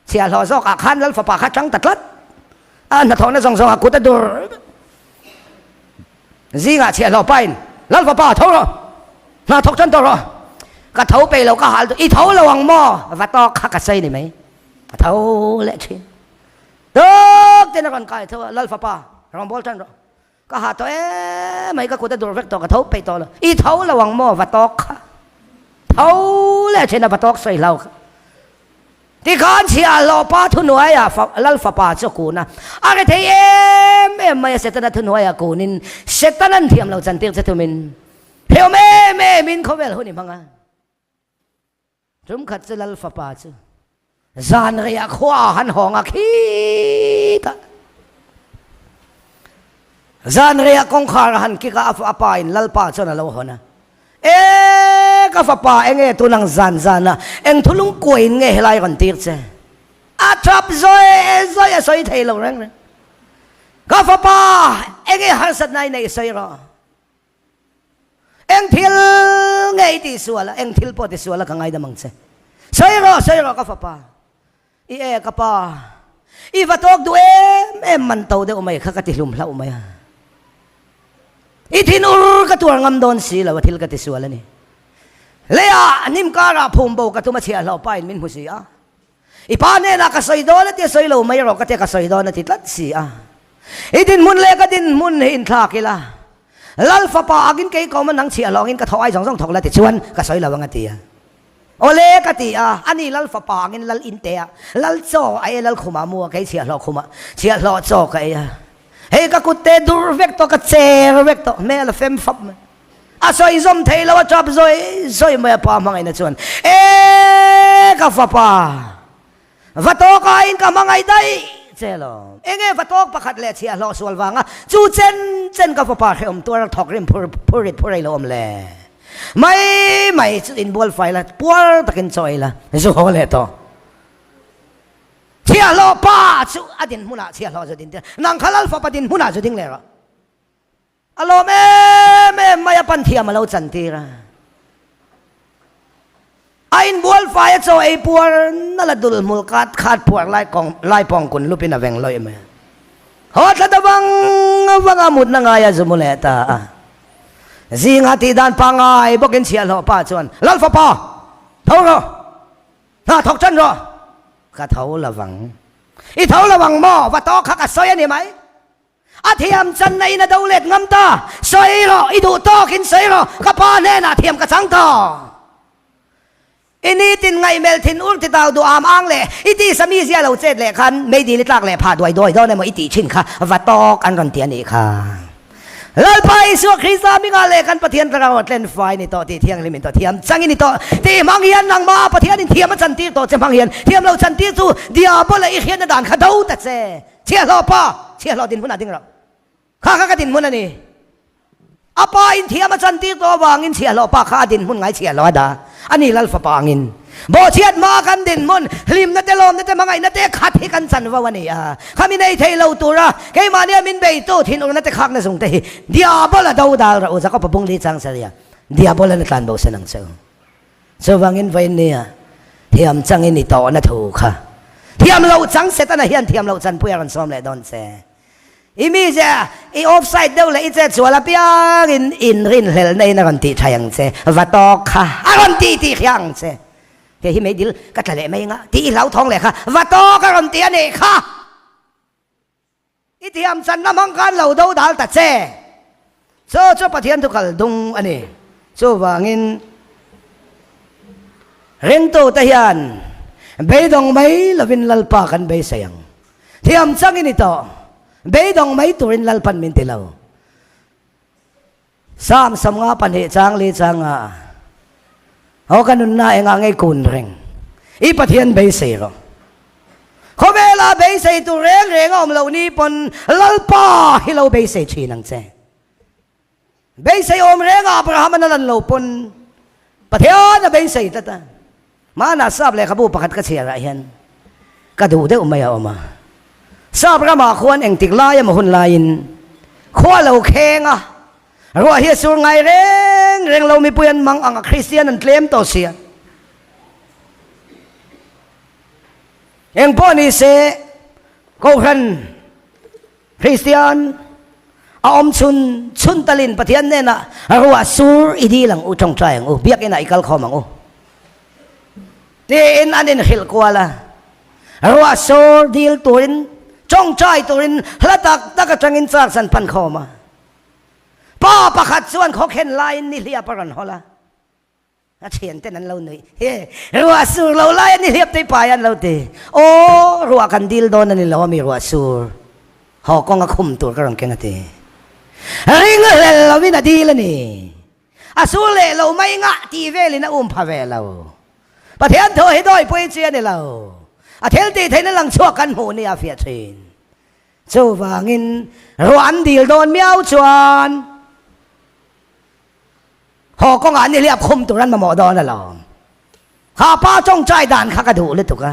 sia lo zo ka khan lal fa pa khat chang tat lat na thong na zong zong aku ta dur zinga sia lo pain lal fa pa thau ro na thok chan to ro ka thau pe lo ka hal i thau lo wang mo va to kha ka sai ni mai thau le chin dok tên còn cái thâu lal fa pa rong bol chan ro ka ha to mai ka ku ta dur vek to ka thau pe to lo i thau lo wang mo va to kha thau le chin na va to sai lauที่ข้านเชียร์ลอป้าทุนหัวอ่ะลัลฟ้าป้าเจ้ากูนะอะไรที่ไม่เสร็จนั้นทุนหัวอ่ะกูนินเสร็จนั้นเทียมเราจันทร์จะทุมินเฮียวแม่มินเขาเวลหุ่นนี่พังอ่ะจุ่มขัดจะลัลฟ้าป้าเจ้าจานเรียกขวาหันหองอ่ะขี้ตาจานเรียกกงขารหันกิกาฟ้าป้าอินลัลป้าเจ้าน่ะเราหัวนะka fa pa enge tu nang zan na eng thulung koin nge helai kon tir che a trap zoi soi thei lo reng ka fa pa enge har sat nai nei sai ro eng thil ngei ti suala eng thil po ti suala ka ngai da mang che sai ro ka fa pa i ka pa i va tok du em man to de umai kha ka ti hlum hla umai i thinur ka tur ngam don si la wa thil ka ti suala ni leya nim kara phumbo ka tuma chia lo pain min husia ipane na ka soido na ti soilo mai ro ka te ka soido na ti tlat si idin mun le ka din mun hin thla kila lal fa pa agin ke ko man nang chia longin ka thoi jong thok la ti chuan ka soilo wanga ti ole ka ti ani lal fa pa agin lal in te lal cho ai lal khuma mu ke chia lo khuma chia lo cho ka he ka kutte dur vek to ka cher vek to me la fem fap asoi zom thei lo chap zoi me pa mangai na chuan ka fa pa vato ka in ka mangai dai chelo enge vato pakhat le chia lo sual wanga chu chen ka fa pa khom tur thok rim phur lo om le mai chu in bol file puar takin choi la zo le to chia lo pa chu adin muna chia lo zo din nang khalal fa pa din muna zo ding le ro alo me maya pan thiam alo chan tira ain bol fa ya cho ai puar naladul mulkat khat puar lai pong kun lupin aveng loi me hot la dawang amut na nga ya zumuleta zinga ti dan pangai bokin sia lo pa chuan lal fa pa thau ro na thok chan ro ka thau lawang i thau lawang mo wa to kha ka soy ani mai thiam chan nei na đâu let ngam ta soi ro i du to kin soi ro ka pa ne na thiam ka chang to ini tin ngai mel thin ur ti tau du am ang le i ti sami sia lo chet le khan mei di litlak le pha doi do ne mo i ti chin kha va tok an ron ti ani kha lal pai su krista mi nga le kan pathian tra ro tlen fai ni to ti thiang limin to thiam chang ni to ti mang hian nang ma pathian in thiam chan ti to che mang hian thiam lo chan ti chu diabol i hian na dan kha dau ta che chia lo pa chia lo din huna ding roข้าดินมุนนี่อาปาอินเทียมาจันตีตัววางินเชียร์ล้อปาข้าดินมุนไงเชียร์ล้อดาอันนี้ลัลฟ้าปางินบ่เชียร์มากันดินมุนลิมนั่นแต่ลมนั่นแต่มังไงนั่นแต่ขัดให้กันจันว่าวันนี้ข้ามีในเทเลวตัวละแกมาเนี่ยมินเบย์ตัวทิ้งนั่นแต่ขักนั่นส่งเตะเดียบละดาวดาวเราจะก็ปะบุงลีจังเสียเดียบละนั่นการบ่สนังเซลเซวางินไว้เนี่ยเทียมจังอินนี่ต่อนั่นถูกค่ะเทียมเราจังเสร็จนั่นเฮียนเทียมเราจันพูดกันซ้อมเลยดอนเซอีมีเจ้าอีออฟไซด์เดี๋ยวเลยอีเจ้าชัวร์ละเปียกินรินเฮลในนักดนตรีไทยยังเจ้วัดตอกค่ะนักดนตรีที่ยังเจ้เฮ้ยไม่ดีก็ทะเลไม่งะที่เหล่าทองเลยค่ะวัดตอกนักดนตรีนี่ค่ะอีที่อำจันน้ำมังกันเหล่าดูดัลตัดเจ้โซ่ปะเทียนทุกขลดุงอันนี้โซ่วางินเร่งโตตะยันเบยดงไม่ละวินลัลปากันเบยเสียงที่อำจังอินิโตเบยดงไม่ตุรินลัลปันมินติลาวสามสมงาปันเหจางลีจางเอากันนุนนาเองไงกุนเร่งอีปะเทียนเบยเสียงเขาเวลาเบยเสียตุเร่งเอาเหล่านี้ปนลัลปาให้เราเบยเสียชีนังเจเบยเสียอมเร่งอับราฮัมนั่นเราปนปะเทียนเบยเสียตามาหน้าทราบเลยขบูปะขัดกระเชียระเห็นกระดูได้อุมาเอามาทราบระมาควรเองติกลายมาหุ่นลายิน ขวาเราแข็งอ่ะรัวเฮียสูงไงเร่งเรามีเพื่อนมังอังคริสเตียนนั่นเคลมตัวเสียเองพ่อนี่เสก็คันคริสเตียนอมชุนตะลินปะเทียนเนี่ยนะรัวสูอีดีหลังอุทงใจงอุเบียกเอ็นไอคัลคอมังอุเตนอันนี้หิลกว่าละรัวสูดีลตัวรินจงใจตัวรินฮละตักจังอินจากสันพันคอมาป้าประคัดส่วนเขาเข็นไลน์นี่เรียบปรันฮอละเฉียนแต่นั้นเราหน่อยเฮ้รัวสูเราไล่นี่เรียบได้ปายันเราเตโอ้รัวกันดิลโดนนี่เรามีรัวสูหอกองกคุมตัวกระรังเกงเตริงเราวินาทีละนี่อาสูเลเราไม่งะทีเวลินะพาเวเราประเทศเธอให้ด้วยปุ้ยเชียนี่เราอาเทลตีไทยนั่นหลังชั่วกันหูนี่อาเฟียชินชั่ววางินรวนดีลโดนเมียวชวนหอกองอันนี่เรียบคุมตัวนั้นมาหมอดอนน่ะเราข้าป้าจ้องใจด่านข้ากระดูเลยตุกะ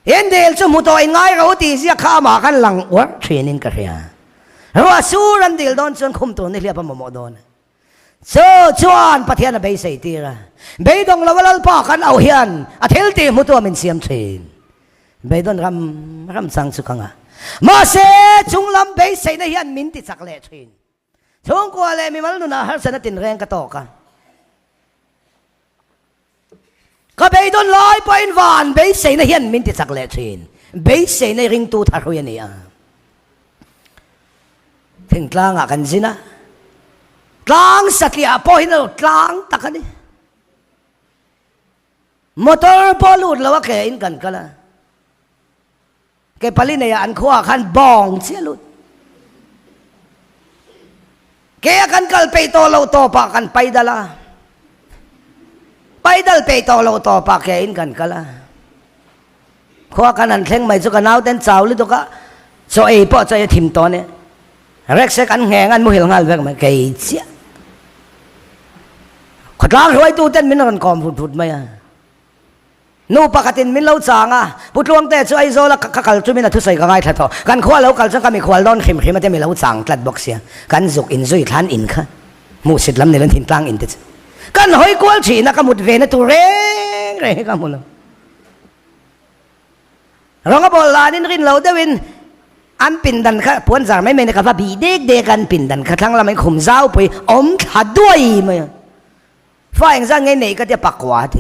เอ็นเดลชั่วมุตัวเองไงเราตีเสียข้ามากันหลังวัดเทรนินกันเรียรัวสูรันดีลโดนชวนคุมตัวนี่เรียบมาหมอดอนเจ้าชวนประเทศน่ะเบยใส่ตีระเบยดงละวันละป้ากันเอาเฮียนอาเทลตีมุตัวมันเสียมเทรนเบยดงรำสังสุขังอ่ะมาเสจุงลำเบยใส่ในเฮียนมินติสักเล่เทรนช่วงกว่าเลยมีมันนู่นนะฮัสนัตินแรงกระตอกกันก็เบยดงลอยไปอินวานเบยใส่ในเฮียนมินติสักเล่เทรนเบยใส่ในริงตูทารุยนี่อ่ะถึงกลางอ่ะกันสินะกลางสัตย์พอเห็นเรากลางตะกันนี่มอเตอร์พอลูดแล้วว่าแกอินกันกันละแกผลิตในอันขวาขันบองเสียลุดแกกันกัลไปโตเราโตปากันไปดละไปดัลไปโตเราโตปาแกอินกันกันละขวากันนั่นเข่งไม่สุกันเอาเต้นสาวหรือตัวก็โซเอพอจะทิมตัวเนี่ยเร็กเสกันแหงอันมุหิลงาลเวกมันเกยเสียขดล้างรวยตู้เต้นมินรันกอมฟุดๆไหมอ่ะนูปากตินมินเล่าจางอ่ะพุทธลวงแต่ช่วยโซละกัลจุมินทุสัยก็ง่ายทัดต่อกันขวาแล้วกัลจังก็มีขวาล้อนขิมมันจะมีเล่าจางตัดบอกเสียกันจุกอินซุยทานอินค่ะมูสิดลำในเรื่องทิ้งกลางอินติดกันหอยกวลชีนักมุดเวนะตัวเร่งกันหมดเลยเราก็บอกลานินรินเราเดวินอันปินดันค่ะพวนสารไม่เมนกับว่าบีเด็กกันปินดันค่ะทั้งเราไม่ข่มเจ้าไปอมขัดด้วยมั้ยฝ่ายอย่างไงเนี่ยก็จะปักวาด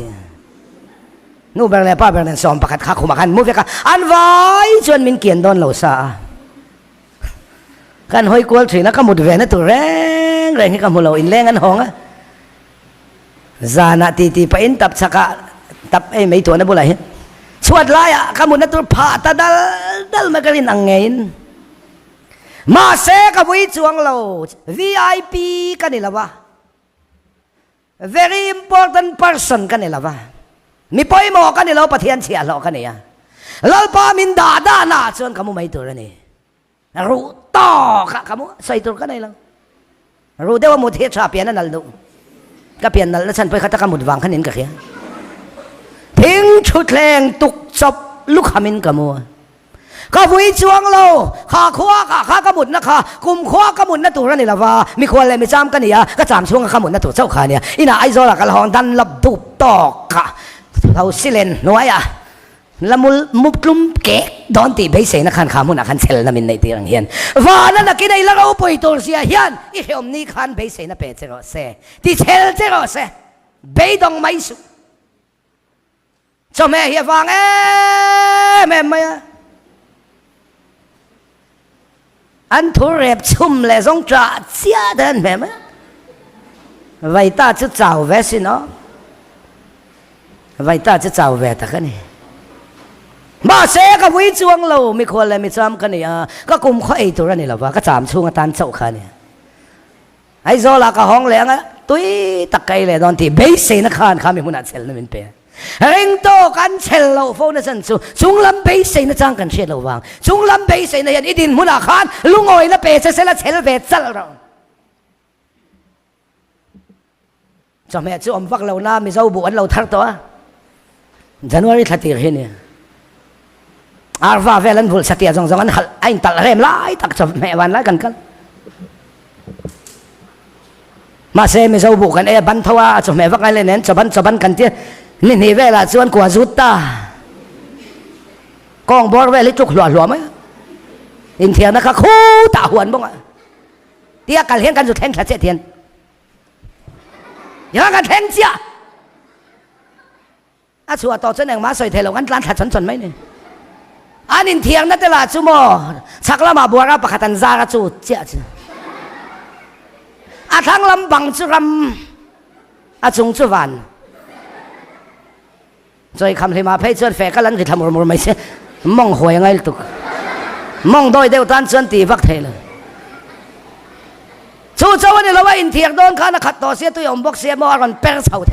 นู่นเป็นอะไรป้าเป็นอะไรสอมปักขัดข้าข่มกันมุฟกันอันไว้ชวนมินเกียนโดนเหล่าซากันหอยกวลถือนักขมุดเวนะตัวแรงให้ขมุดเราอินแรงกันหงอ่ะจานาตีไปอินตับสักตับไม่ตัวนะบุไรชวดลายขมุดนั้นตัวผ่าตาดัลมากันอังเงินมาเสกวิจวงเรา VIP กันนี่ละวะ very important person กันนี่ละวะมีปอยหมอกันนี่เราปะเทียนเสียเรากันนี่อ่ะเราปามินดาด้านาส่วนขมุไม่ตัวนี่รู้ต่อค่ะขมุใส่ตัวกันนี่เรารู้ได้ว่ามุดเทียชาเปียนนั่นลูกก็เปลี่ยนนั่นแล้วฉันไปขัดขมุดวางขันนินกับเขียทิ้งชุดแรงตุกศพลูกขมินกับมัวข้าวิจวงเราข้าขวาข้ากระมุดนะข้ากุมขวากระมุดนะตัวนี่ละว่ามีคนอะไรไม่จำกันเนี่ยก็จำช่วงขมุดนะตัวเจ้าข้าเนี่ยอินาไอโซละกันหองดันลับตุบตอกค่ะเราสิเลนน้อยอ่ะละมุกลุ่มเก๊กดอนตีไปเสนักขันขามุนักขันเซลนามินในตีรังเฮียนว่านั่นนักกินไอ้ละเราไปตัวเสียเฮียนอีเหี่ยมนี่ขันไปเสนักเป็ดเจรอเสที่เซลเจรอเสไปดองไม่สุเจ้าแม่เฮียฟังแม่ไม่อันทุเรศชุ่มเลยสงจ่าเสียเดินแม่ไหมไว้ตาจะเจ้าเวสิเนาะไว้ตาจะเจ้าเวตะกันนี่มาเสกวิจวงเราไม่ควรเลยไม่จำกันนี่ก็กุมข้อไอตัวนี่แหละว่าก็จามช่วงตันเจ้าค่ะเนี่ยไอโซลากระห้องแหลงอ่ะตุ้ยตะไคร้เลยตอนที่เบสเซนักขันข้ามีหุ่นอัดเซลนั่นเป็นเป้เร่งโตกันเชลเราโฟนสันสูจุงลำเบสเซนจังกันเชลเราวางจุงลำเบสเซนยันอิดินหุ่นอาคารลุงอ้อยละเปเซละเชลเบสซัลเราจะแม่จะอมฟักเราหน้ามีเจ้าบุญเราทักตัวจันวารีทัดตีเห็นเนี่ยอาร์ฟาเวลันพูดสติอาจงอันขัดไอ้ตัดเริ่มไล่ตักจะแม่วันไล่กัน มาเซมิเจ้าบุกันบันทว่าจะไม่ว่าไงเลยเนี่ยจะบันกันเจ้นี่เวลาชวนกว่าจุดตากองบอลเวลิจุกหลัวไหมอินเทียนนะคะคู่ตาหวนบ้างอ่ะเตี้ยกันเห็นกันสุดแทงขัดเจเทียนอย่างกันแทงเจ้าชัวต่อเสนอมาใส่เทลกันร้านขัดชนไหมเนี่ยอันอินเทียนนั่นแต่ละชั่วโมงชักละมาบัวราปะขัดันซาจูเจ้าทั้งลำบังจุรำจงจุวันใจคำที่มาเพื่อเชิญแฟก็ลันที่ทำรวมไม่ใช่มองหวยไงตุกมองโดยเดียวกันเชิญตีฟักเทเลยชูเจ้าวันนี้เราว่าอินเทียโดนข้านักขัดต่อเสียตัวยอมบอกเสียมอรันเปร์เสาเท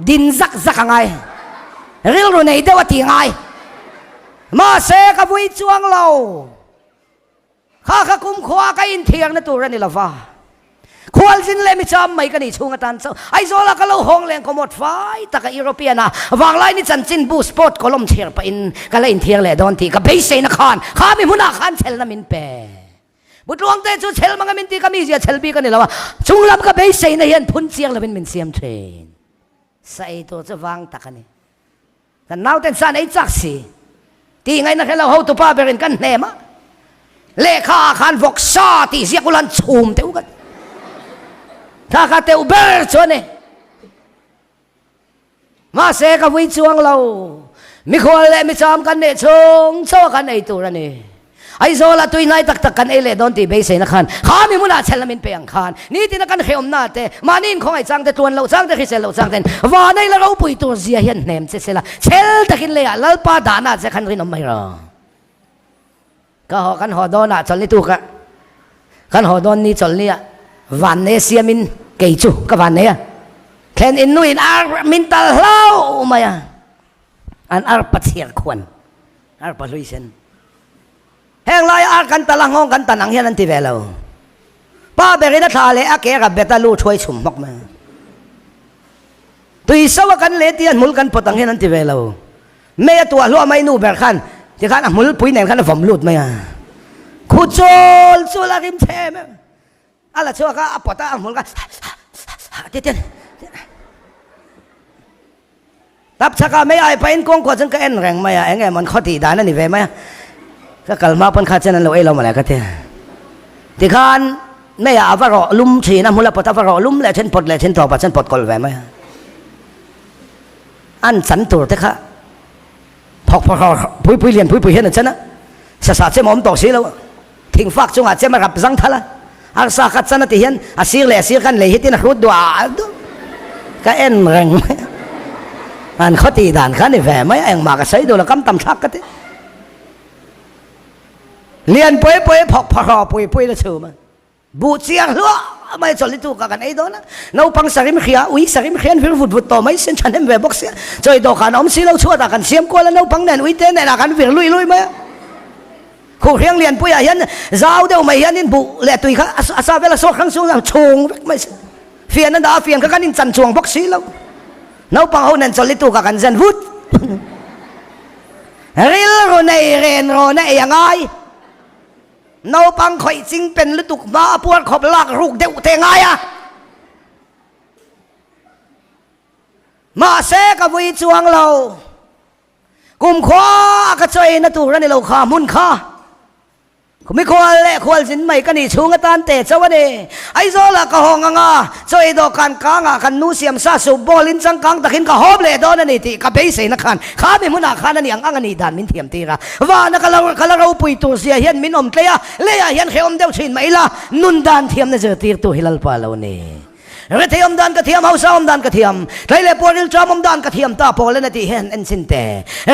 ดินซักไงเรื่องรู้ในเดียวตีไงมาเสกบุยจวงเราข้ากุมขวากับอินเทียนั่นตัวเรนี่ละฟ้าควรสินเลยไม่จำไม่กันนี่ช่วงกันเจ้าไอ้โซล่าก็เล่าห้องแรงก็หมดไฟแต่กับยุโรเปียนะวางไล่นี่จันจินบูสปอร์ตก็ล้มเชียร์ไปอินก็เลยอินเทียงเลยโดนทีกับเบสเซนคานข้ามีมุนาคานเชลนามินเปบุตรวงเตจูเชลมังมินตีก็มีเสียเชลบีกันนี่ละว่าช่วงลำกับเบสเซนเห็นพุ่นเชียงแล้วเป็นเสียมเทรนใส่ตัวจะวางตะกันนี่แต่น่าเต้นสันไอ้จักสีตีไงนะแค่เราเอาตัวป้าไปเรียนกันแน่มะเลขาคานฟอกซาตีเสียกุลันชูมเท่ากันถ้าข้าเตวเบอร์ชวนเนี่ยมาเสกวิจวงเราไม่ควรเลยไม่จำกันเนี่ยชงโซ่กันไอ้ตัวนี่ไอ้โซล่าตัวไงตักกันไอ้เล่ดอนตีเบสเซนักขันข้ามีมุนาเชลมินเปียงขันนี่ที่นักขันเขียมหน้าเตมานินของไอ้จังแต่ตัวเราจังแต่ขี้เซลเราจังแต่ว่าในเราปุยตัวเสียเห็นเนมเสร็จละเชลตะกินเลยแล้วป้าด่านาจะขันรินอมไม่รอก็หอกันหอดอนอ่ะจนนี่ตัวกันหอดอนนี่จนเนี่ยวันนี้เสียมินเกี่ยจูกับวันนี้แค่อินนุอินอาร์มินตาเล่ามาอ่ะอันอาร์ปัดเสียขวัญอาร์ปัดลุยเซนแห่งไรอาร์กันตะลังห้องกันตะนังเฮียนันทีเวลาป้าเบรินาทาเลอาเกะกับเบตาลูช่วยสุ่มมากมาตุยสวกันเลตีอันมุลกันปตังเฮียนันทีเวลาเมียตัวลัวไม่นู่เบรขันที่ขันมุลปุยเนี่ยขันผมหลุดไหมอ่ะขุดโจลสุลาริมเทมอะไรชัวร์ก็ปตามุลกันเตี้ยตับชักไม่ไอ้ไปอินกงกว่าจังก็เอ็นแรงไหมอ่ะเอ็งไงมันข้อตีได้นั่นนี่เว้ยไหมก็กลับมาเป็นข้าเจนันเราเอเรามาแล้วก็เถอะที่ขันไม่อยากว่ารอลุ่มชีนะมุลปตาว่ารอลุ่มเลยเช่นปดเลยเช่นต่อปัดเช่นปดกอลเว้ยไหมอันสันตัวเถอะค่ะพอปุยเรียนปุยเห็นนะฉันนะศาสตร์เจ้าหม่อมต่อสีแล้วทิ้งฟักจงอาจจะมารับสังทละอาสาขัดสันติเห็นอาศิลเลยศิลกันเลยที่นักรุดดูก็เอ็นแรงอันเขาตีด่านขันนี่แฝงไหมเอ็งมากระใส่ดูแล้วกำตำชักกันทีเรียนปุยพอกรอปุยแล้วเชื่อมันบูเชียงหัวไม่จนลิตูกันไอ้โดนนะเราพังสริมขียสริมขียนฟิลฟุตต่อไม่เส้นฉันเห็นแบบบ็อกเสียจอยดอกขันอมซีเราชั่วตากันเสียมกวนแล้วเราพังแน่นเต้นแน่นกันฟิลลุยไหมคู่เรียงเรียนปุยเห็นเจ้าเดียวไม่เห็นนินบุเละตุยเขาอาซาเวลาโซ่ครั้งสูงชงไม่เฟียนนั่นดาเฟียนก็กันนินจันชวงบ็อกซี่แล้วเราพังเขาเน้นจนลิตูกันเซนวุฒริลโรเนเรนโรเนยังไงเราปังข่อยจริงเป็นฤดูมาปวดขบลากลูกเด็กเทงไงอะมาเสกวิจวงเรากุมขวากระจายนั่นตัวนั่นเราขามุนขาคุณไม่ควรเละควรสินไม่กันนี่ชูงตานเตะเจ้าวันนี้ไอ้โซล่ะก็ห้องงาจอยดอกกันกางกันนูเสียมซาสูบบอลินจังกังตะขินก็ฮอบเละโดนนี่ที่กับเบสเซนักขันข้าไม่มุนาขันนั่นยังอังนี่ด่านมินเทียมตีระว่านักเราปุยตัวเสียเห็นมินอมเตะเลี้ยเห็นเขียวอมเดียวชินไม่ละนุนด่านเทียมนั่นจะตีตัวฮิลลปาลาวนี่เรทียมด่านกระเทียมเฮาซ้อมด่านกระเทียมใครเล่ปวดริลจอมด่านกระเทียมตาโปเลนที่เห็นเอ็นสินเต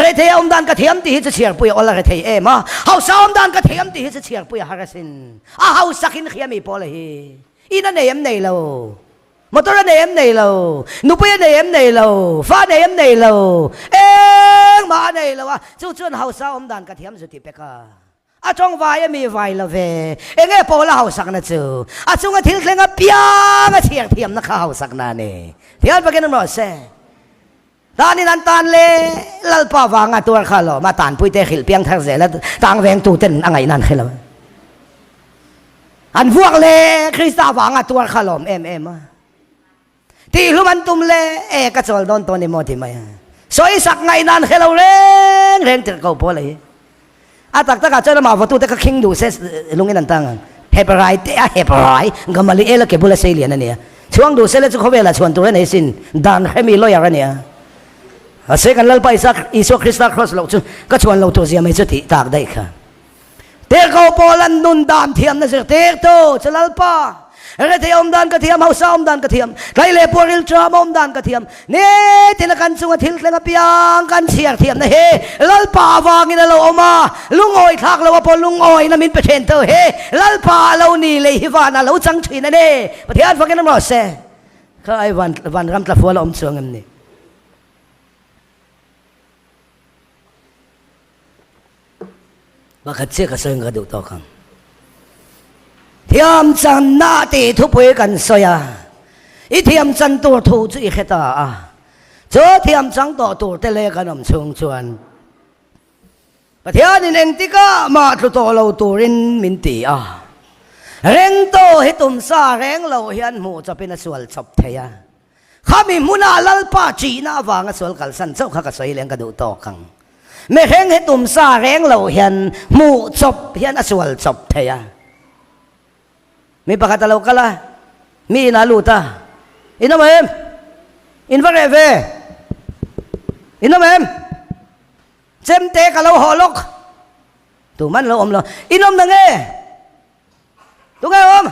เรทียมด่านกระเทียมที่จะเชียร์ปุยอลเรทีเอมาเฮาซ้อมด่านกระเทียมที่จะเชียร์ปุยฮาร์สินเฮาสักินเขียมีโปเลฮีอีนั่นเอ็มเนลมอเตอร์เอ็มเนลนุปุยเอ็มเนลฟ้าเอ็มเนลมาเนลวะจู่ๆเฮาซ้อมด่านกระเทียมสุดที่เปกาจงวายมีวายละเวเอ็งพอละเขาสักนั่นจู่จงทิ้งเรื่องเปียกเชียงเทียมนักเขาสักนั่นเองเทียนไปกันนั่นหมดเสียตอนนี้นันตานเลยลัลปาวางตัวข้าหล่อมาตานปุยเตะขิลเปียงทั้งเสร็จแล้วต่างแหวงตูเต้นอะไรนั่นขึ้นแล้ว อันพวกเลคริสต์วางตัวขลมเอ็มที่รู้มันตุ่มเลกระโจนโดนตัวในโมที่ไม่สวยสักไงนั้นเฮลเร่งติดเขาพอเลยอาตักตะกัดเจ้ามาฟัตุแต่ก็คิงดูเสลุงนี่นั่นตั้งเฮปไรเตะเฮปไรก็มาลีเอลเก็บบุลเซเลียนั่นเนี่ยช่วงดูเสเลจุเขาเวลาชวนตัวในสินดันให้มีลอยอะไรเนี่ยเสกันเล่าไปสักอิสุคริสต์ครอสเราจุก็ชวนเราตัวเสียไม่จุดที่ตากได้ค่ะเตะเขาโปลันนุนดามเทียมนั่นสิเตะโตจะเล่าป้าเรื่องที่อมดานกระเทียมเฮาซ้อมดานกระเทียมไกลเล่ปวริลทรามอมดานกระเทียมนี่ที่นักการสุงทิลเลงเปียงกันเสียเทียมนะเฮลัลป่าวางินเราออกมาลุงอ้อยทักเราว่าพอลุงอ้อยนั่นมินเปเชนเตอร์เฮลัลป่าเรานี่เลยฮิวานะเราจังชีนั่นเองประเทศฟังกันน้ำร้อนเซ่เขาไอ้วันรำตะฟัวเราอมสวงเงินนี่ว่าขัดเสียกับเสียงกระดูกต่อกันเทียมจันนาตีทุบไปกันสอยอีเทียมจันตัวถูจุอีเขตาเจอเทียมจังตัวเตเลกันอมชงชวนประเทศนี้เองที่ก็มาตัวเราตัวรินมินตีเร่งโตให้ตุ่มซาเร่งเราเฮียนหมูจะเป็นส่วนจบเทียข้ามีมุนาลัลป้าจีน่าวางส่วนกัลสันเจ้าข้ากระสอยเลี้ยงกระดูต่อขังไม่เร่งให้ตุ่มซาเร่งเราเฮียนหมูจบเฮียนส่วนจบเทียมีประกาศเราก็ละมีนาลูตาอินโนเมมอินฟาเรเวอินโนเมมเจมเตกับเราหอลกตัวมันเราอมเราอินโนมนังเอตัวไงอม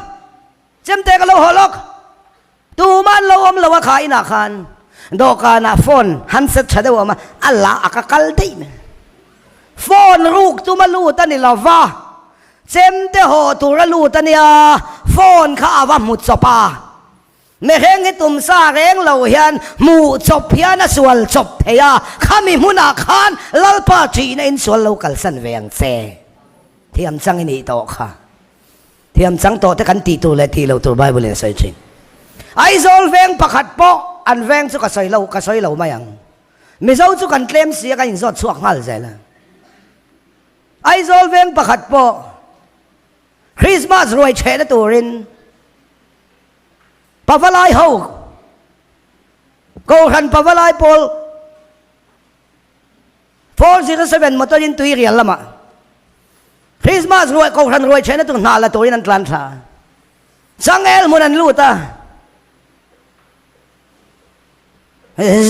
เจมเตกับเราหอลกตัวมันเราอมเราว่าขายนาคานดอกานาฟอนฮันเซตชาเดวมาอัลลาอักกัลดีนฟอนรูกตัวมันลูตานี่เราว่าเซมเตโหตุระลูตันยาฟอนข้าวมุดสปาไม่เร่งให้ตุ่มซาเร่งเราเฮียนมูจบเฮียนส่วนจบเทียข้ามีมุนาคานลัลปาจีในอินส่วนเรากัลสันเวียงเซเทียมจังอินี่โตค่ะเทียมจังโตแต่กันตีตัวเลยทีเราตัวไบเบิลเลยใส่จริงไอโซลเวงประคัดปออันเวงจุกใส่เราไม่ยังไม่เจ้าจุกันเคลมเสียกันยิงสอดสวกหัลใจละไอโซลเวงประคัดปอคริสต์มาสรวยเชนตัวรินปะวลายเฮาโกขันปะวลายพอล407มอเตอร์ยินตุยเรียลละมาคริสต์มาสรวยโกขันรวยเชนตัวนาละตัวรินอันตรันทาสังเอลมุนันลูตา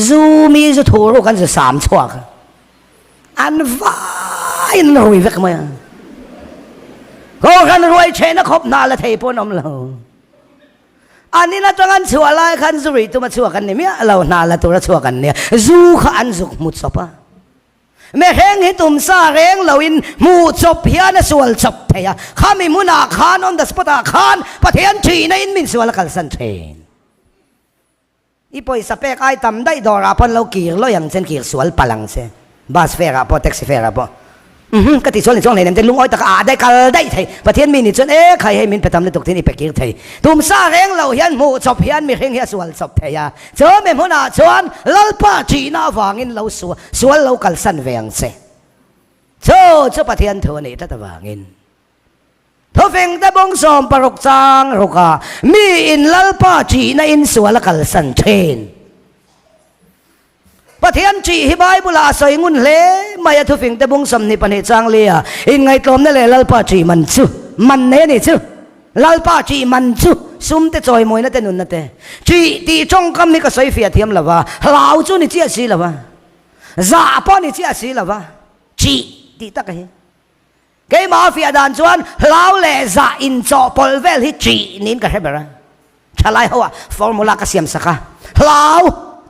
ซูมีจะถูรูกันจะ3 ชั่วอันฟ้าอินรวยเวกมาโอ้ขันรวยเชนครบนาละเทปนอมเราอันนี้นะจังอันชัวร์ลายขันสุริตัวมาชัวร์กันเนี่ยเมียเรานาละตัวชัวร์กันเนี่ยซูขันสุกมุดสปะไม่เร่งให้ตุ่มซาเร่งเราอินมูจบเพียนส่วนจบเทียข้ามีมุนาคานอนดัสปตาคานประเทศจีนอินมินส่วนละกัลสันเทนอีปอยสเปกไอทำได้ดอราพันเรากีร์เราอย่างเช่นกีร์สวนพลังเซบาสเฟราพอแท็กซี่เฟราพอก็ติดส่วนในช่วงไหนเนี่ยลุงอ้อยตะอาได้กันได้ไทยประเทศมีนิจนใครให้มินไปทำในตกที่นี่ไปกีร์ไทยตุ่มซาเร่งเราเฮียนมูจบเฮียนมีเร่งเฮียส่วนจบเทียเจอเมมุนาชวนลัลปาจีน่าวางินเราส่วนเรากัลสันเวียงเซเจ้าประเทศเธอเนี่ยตะวางินทฟิงแต่บงสอมปรกจางรุกามีอินลัลปาจีน่าอินส่วนละกัลสันเชนประเทศจีฮิบายบุลาสอยงุนเล่ไม่ทุฟิงแต่บงสมนิปันเหจางเลียอินไงตรมนั่นเลยลัลปาจีมันซูมันเนนี่ซูลัลปาจีมันซูซุ่มแต่จอยมวยนั่นแต่นุนนั่นแต่จีตีจงคำนี่ก็สอยเฟียเทียมละวะลาวจูนี่เจี๊ยสีละวะซาปอนี่เจี๊ยสีละวะจีตีตะกันเกย์มาเฟียด่านชวนลาวเล่ซาอินจอพอลเวลฮิจีนินกันใช่ไหมล่ะชาไลหัวฟอร์มูลากระเสียมสักลาว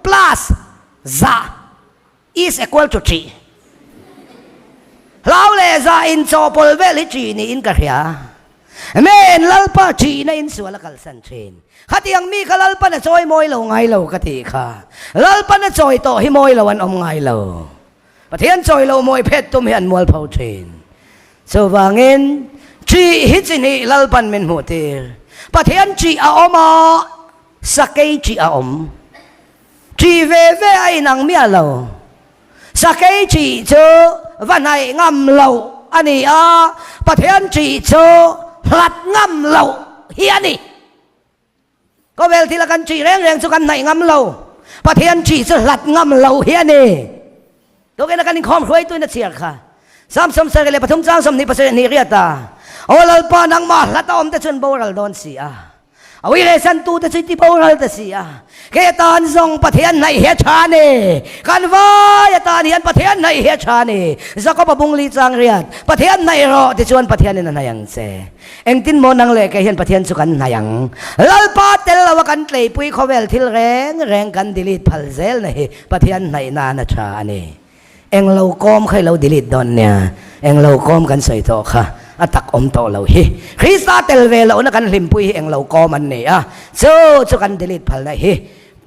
plus za is equal to 3เราเลยza in จอพอลเวลฮิจีนี่อินกันเหรอเมนลัลปาจีน่าอินส่วนละกัลสันเชนขัดยังมีขลัลปานะจอยมวยเราไงเรากติค่ะลัลปานะจอยโตให้มวยเราวันอมไงเราประเทศจอยเรามวยเพชรตุ้มเห็นมวยเผาเชนสว่างเงินจีฮิจินีลัลปันเมนหัวเตอร์ประเทศจีอาอมาสักเกจีอาอมจีเวไอหนังเมียเราสักเกจีเจอวันไหนงำเราอันนี้ประเทศจีเจอ หลัดง่ำเหล่าเฮียนี่ก็เวลที่ละกันจีแรงสุกันไหนง่ำเหล่าประเทศจีสลัดง่ำเหล่าเฮียนี่ตัวกันละกันคอมรวยตัวนัดเสียค่ะซ้ำเสกเลยปฐมจ้างสมนิปเสนีเรียตาโอลปานังมาละตอมแต่จนโบราณโดนเสียเอาวิเลสันตูแต่สิที่โบราณแต่เสียเกตานทรงประเทศไหนเฮชานีกันว่ายตานเฮียนประเทศไหนเฮชานีจะก็ปบุงลีจังเรียดประเทศไหนรอที่ชวนประเทศนี้นายังเซเอ็งตินโมนังเลกเฮียนประเทศสุกันนายังลลปาเตลละวกันเตยปุยขเวลทิลแรงกันดิลิทพัลเซลนี่ประเทศไหนนานาชานีเอ็งเราก้มใครเราดิลิทดอนเนี่ยเอ็งเราก้มกันใส่โตค่ะอัตักอมโตเราเฮคริสตาเตลเวลานักกันลิมปุยเอ็งเราก้มันเนี่ยสู้กันดิลิทพัลเฮ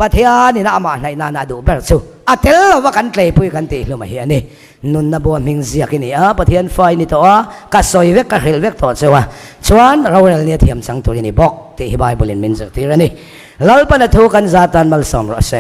ประเทศนี่นะมาในนาดูแบบสู้อัเตลว่ากันเตยปุยกันตีลงมาเฮียนี่นุนนบัวมิงเสียกินี่ประเทศไฟนี่ตัวกัสซอยเวกกัเฮลเวกตัวเสียวชวนเราเนี่ยเทียมสังตัวนี่บอกที่ฮิบายบุลินมินสักทีนี่เราปนทุกันซาตันมัลสอมรอเซ